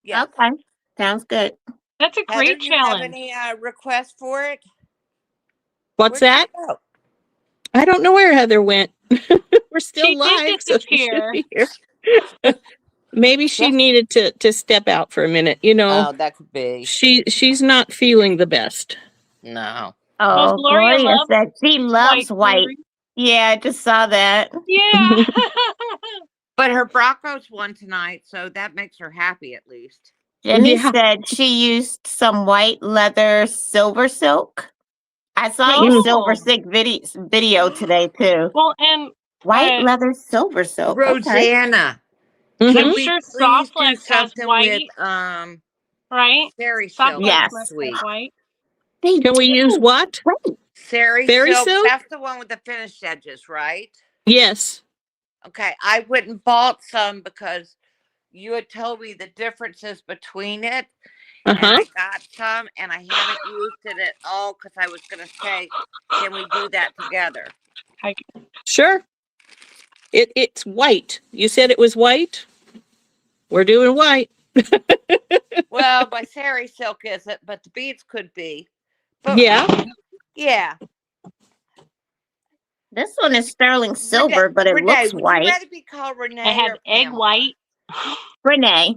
Yeah. Okay. Sounds good. That's a Heather, great do you have challenge. any requests for it? What's Where'd that? you go? I don't know where Heather went. We're still She did live, so she should disappear. be here. Maybe she needed to step out for a minute. Oh, that could be. She's not feeling the best. No. Oh, Gloria Gloria loves said she loves white. jewelry. Yeah, I just saw that. Yeah. But her Broncos won tonight, so that makes her happy at least. Jenny Yeah. said she used some white leather silver silk. I saw Oh. your silver silk video today too. Well, and White leather silver silk. Okay. Rosanna. Mhm. Can I'm we sure please do Softflex has something white, with right? Fairy Silk Softflex Yes. must this week? have white. Can we use what? Fairy Fairy Silk, Silk? that's the one with the finished edges, right? Yes. Okay, I went and bought some because you had told me the differences between it. And I got some, and I haven't used it at all because I was going to say, can we do that together? Sure. It's white. You said it was white? We're doing white. Well, my Fairy Silk isn't, but the beads could be. But Yeah. Yeah. This one is sterling silver, but it Renee, looks would white. you rather be called Renee I have or egg Pamela? white. Renee.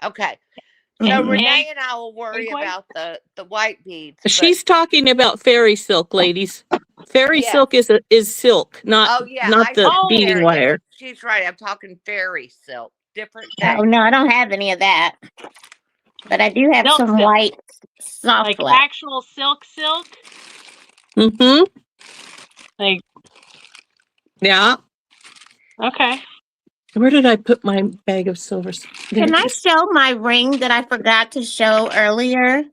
Okay. So Mhm. Renee and I will worry Egg white? about the white beads. but- She's talking about fairy silk, ladies. Fairy Yes. silk is silk, not Oh yeah, not I the said beading fairy. wire. She's right. I'm talking fairy silk. Different Oh thing. no, I don't have any of that. But I do have Silk some silk. white soft Like wax. actual silk silk. Mm-hmm. Like, Yeah. okay. Where did I put my bag of silvers? There Can it I is. show my ring that I forgot to show earlier?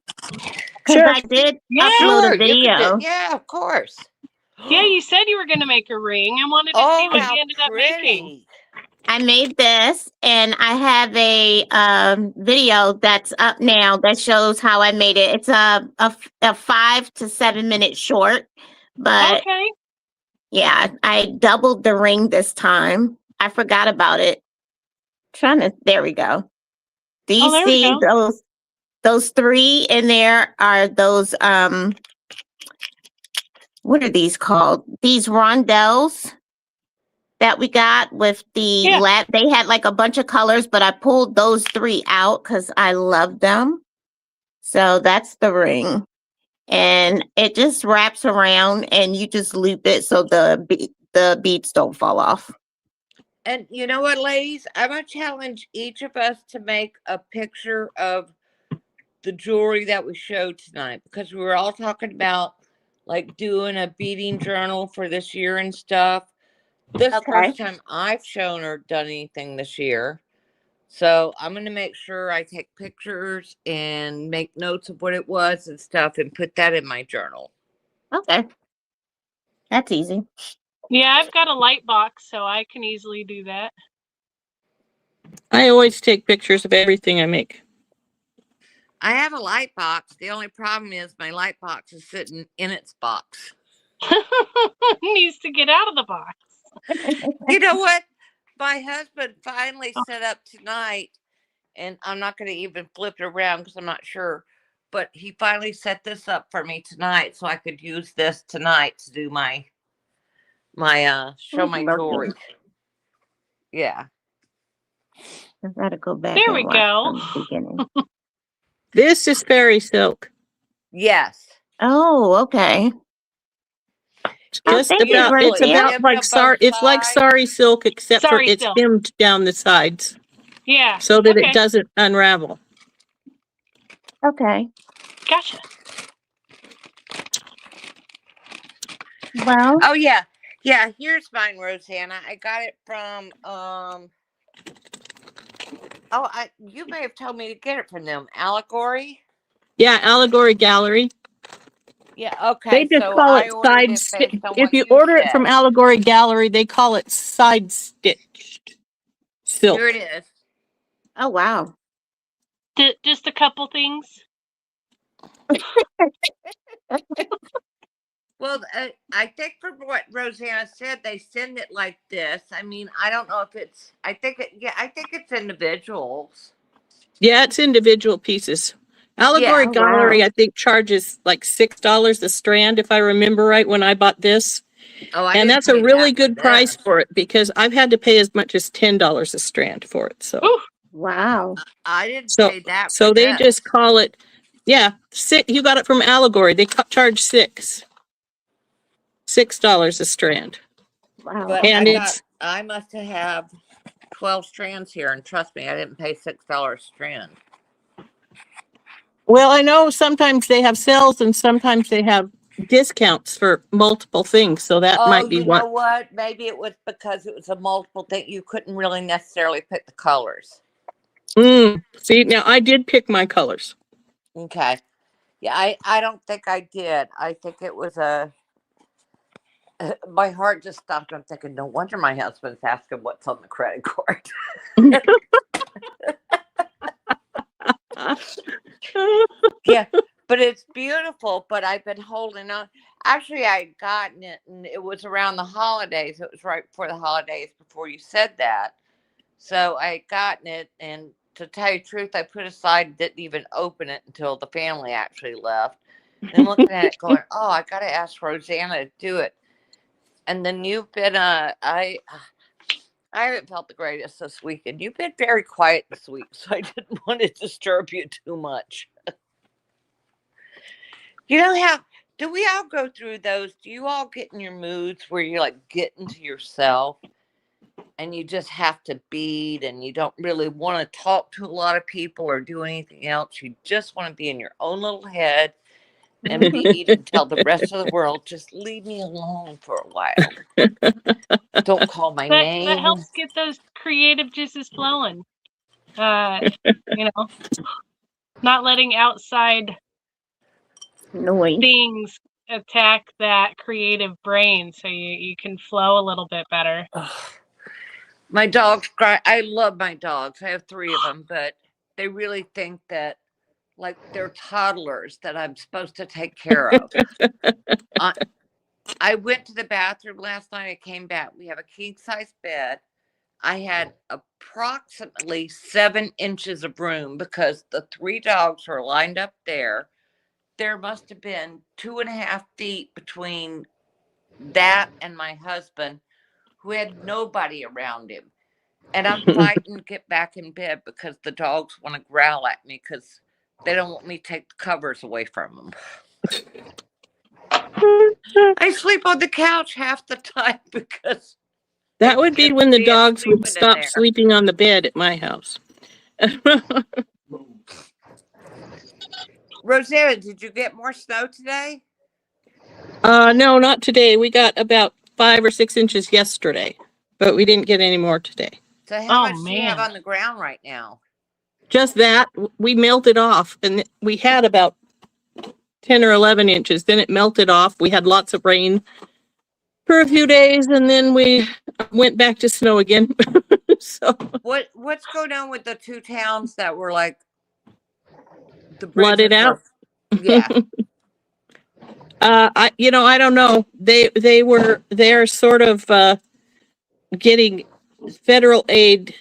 Because Sure. I did Yeah. upload a Sure, you could do. video. Yeah, of course. Yeah, you said you were going to make a ring. I wanted to see Oh, what how you ended up making. pretty! I made this, and I have a video that's up now that shows how I made it. It's a 5 to 7 minute short, but Okay. yeah, I doubled the ring this time. I forgot about it. There we go. Do you Oh, there we see go. those 3 in there are those what are these called? These rondelles that we got with the Yeah. they had like a bunch of colors, but I pulled those 3 out because I love them. So that's the ring. And it just wraps around and you just loop it so the beads don't fall off. And you know what, ladies? I'm gonna challenge each of us to make a picture of the jewelry that we showed tonight, because we were all talking about like doing a beading journal for this year and stuff. This Okay. first time I've shown or done anything this year. So I'm going to make sure I take pictures and make notes of what it was and stuff and put that in my journal. Okay. That's easy. Yeah, I've got a light box, so I can easily do that. I always take pictures of everything I make. I have a light box. The only problem is my light box is sitting in its box. Needs to get out of the box. You know what? My husband finally set up tonight, and I'm not going to even flip it around because I'm not sure, but he finally set this up for me tonight so I could use this tonight to do my show my jewelry. Yeah. I gotta go back There and we watch go. from the beginning. This is fairy silk. Yes. Oh, okay. Just thank you, about, it's Gracia. about like it's like sari silk, except for Sari it's silk. hemmed down the sides Yeah. so that Okay. it doesn't unravel. Okay. Gotcha. Well, Oh yeah. Yeah, here's mine, Rosanna. I got it from you may have told me to get it from them. Allegory? Yeah, Allegory Gallery. Yeah, They okay. just So call I it ordered it side. based on If what you you order it from said. Allegory Gallery, they call it side stitched silk. Here it is. oh wow. Just a couple things. Well, I think from what Rosanna said, they send it like this. I mean, I don't know if it's. I think it's individuals. Yeah, it's individual pieces. Allegory Oh, Gallery, wow. I think, charges like $6 a strand, if I remember right, when I bought this. Oh, I And didn't that's a pay really that for good price this. for it because I've had to pay as much as $10 a strand for it. So, Ooh. Wow. I didn't so, pay that for so they this. just call it, yeah, you got it from Allegory. They charge $6 a strand. Wow. But And I must have 12 strands here, and trust me, I didn't pay $6 a strand. Well, I know sometimes they have sales and sometimes they have discounts for multiple things. So that might be You one. know what? Maybe it was because it was a multiple thing. You couldn't really necessarily pick the colors. See, now I did pick my colors. Okay. Yeah, I don't think I did. I think it was my heart just stopped. I'm thinking, no wonder my husband's asking what's on the credit card. Yeah, but it's beautiful. But I've been holding on. Actually, I had gotten it, and it was around the holidays. It was right before the holidays, before you said that. So I had gotten it, and to tell you the truth, I put aside, didn't even open it until the family actually left. And I'm looking at it going, oh, I got to ask Rosanna to do it. And then you've been, I haven't felt the greatest this week, and you've been very quiet this week, so I didn't want to disturb you too much. You know how, do we all go through those? Do you all get in your moods where you like get into yourself and you just have to bead, and you don't really want to talk to a lot of people or do anything else. You just want to be in your own little head and bead and tell the rest of the world, just leave me alone for a while. Don't call my That name. helps get those creative juices flowing. Not letting outside Noise. things attack that creative brain, so you can flow a little bit better. My dogs cry. I love my dogs. I have 3 of them, but they really think that like they're toddlers that I'm supposed to take care of. I went to the bathroom last night. I came back. We have a king size bed. I had approximately 7 inches of room because the 3 dogs were lined up there. There must have been 2.5 feet between that and my husband, who had nobody around him. And I'm fighting to get back in bed because the dogs want to growl at me because they don't want me to take the covers away from them. I sleep on the couch half the time because That would be when the can't dogs sleep would in stop there. sleeping on the bed at my house. Rosanna, did you get more snow today? No, not today. We got about 5 or 6 inches yesterday, but we didn't get any more today. So how Oh, much do you have man. on the ground right now? Just that we melted off, and we had about 10 or 11 inches. Then it melted off. We had lots of rain for a few days, and then we went back to snow again. So What's going on with the 2 towns that were like the flooded bridges out. yeah. I don't know. They're sort of getting federal aid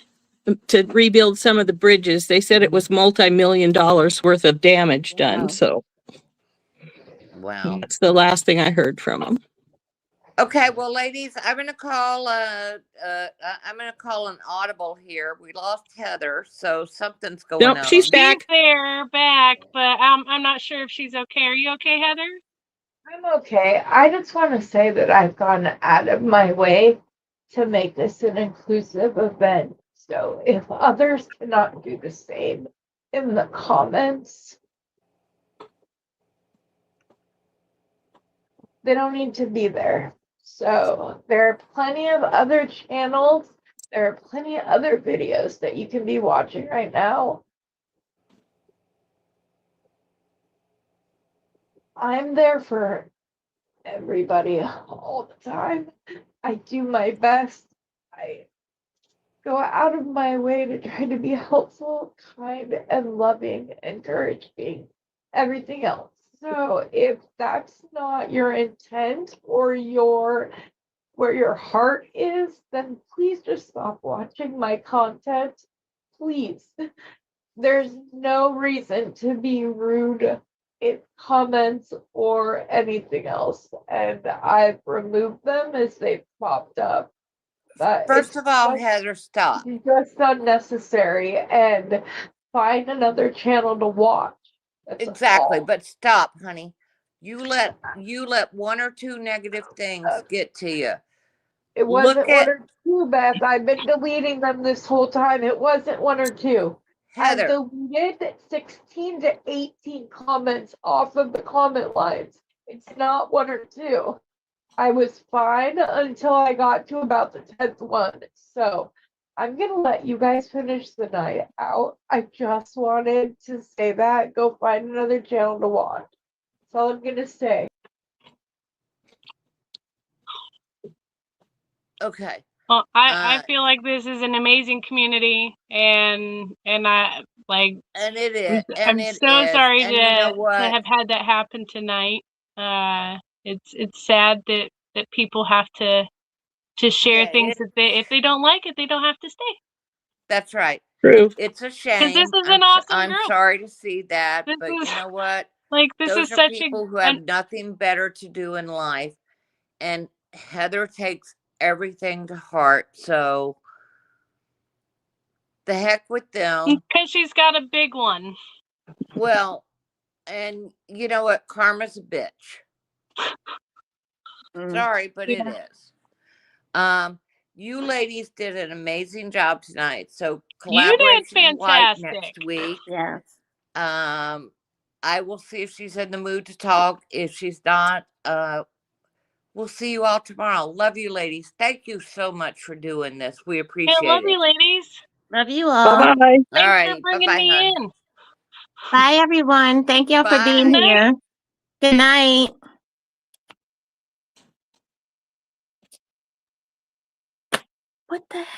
to rebuild some of the bridges. They said it was multi-million dollars worth of damage done. Wow. So Wow. that's the last thing I heard from them. Okay, well, ladies, I'm gonna call an audible here. We lost Heather, so something's going Nope, on. she's back. Back, but I'm not sure if she's okay. Are you okay, Heather? I'm okay. I just want to say that I've gone out of my way to make this an inclusive event. So if others cannot do the same in the comments, they don't need to be there. So there are plenty of other channels. There are plenty of other videos that you can be watching right now. I'm there for everybody all the time. I do my best. I go out of my way to try to be helpful, kind, and loving, encouraging, everything else. So if that's not your intent or where your heart is, then please just stop watching my content. Please. There's no reason to be rude in comments or anything else. And I've removed them as they've popped up. But First of all, Heather, stop. it's just unnecessary, and find another channel to watch. That's Exactly, all. but stop, honey. You let 1 or 2 negative things get to you. It Look wasn't at 1 or 2, Beth. I've been deleting them this whole time. It wasn't 1 or 2. I've Heather. deleted 16 to 18 comments off of the comment lines. It's not 1 or 2. I was fine until I got to about the 10th one. So I'm going to let you guys finish the night out. I just wanted to say that. Go find another channel to watch. That's all I'm going to say. Okay. Well, I feel like this is an amazing community, and I like. And it is. I'm so sorry and you know to what? have had that happen tonight. It's sad that people have to share things that if they don't like it, they don't have to stay. That's right. True. It's a shame. Because this is an awesome I'm group. sorry to see that, This but is- you know what? Like this Those is are such people who have nothing better to do in life, and Heather takes everything to heart. So the heck with them. because she's got a big one. Well, and you know what? Karma's a bitch. Sorry, but it is. You ladies did an amazing job tonight. So You did collaboration white fantastic. next week. Yes. I will see if she's in the mood to talk. If she's not, we'll see you all tomorrow. Love you, ladies. Thank you so much for doing this. We Hey, appreciate love it. you, ladies. Love you all. Bye-bye. Thanks All for right. bringing Bye-bye, me hon. in. Bye, everyone. Thank y'all for being Bye. here. Good night. What the heck?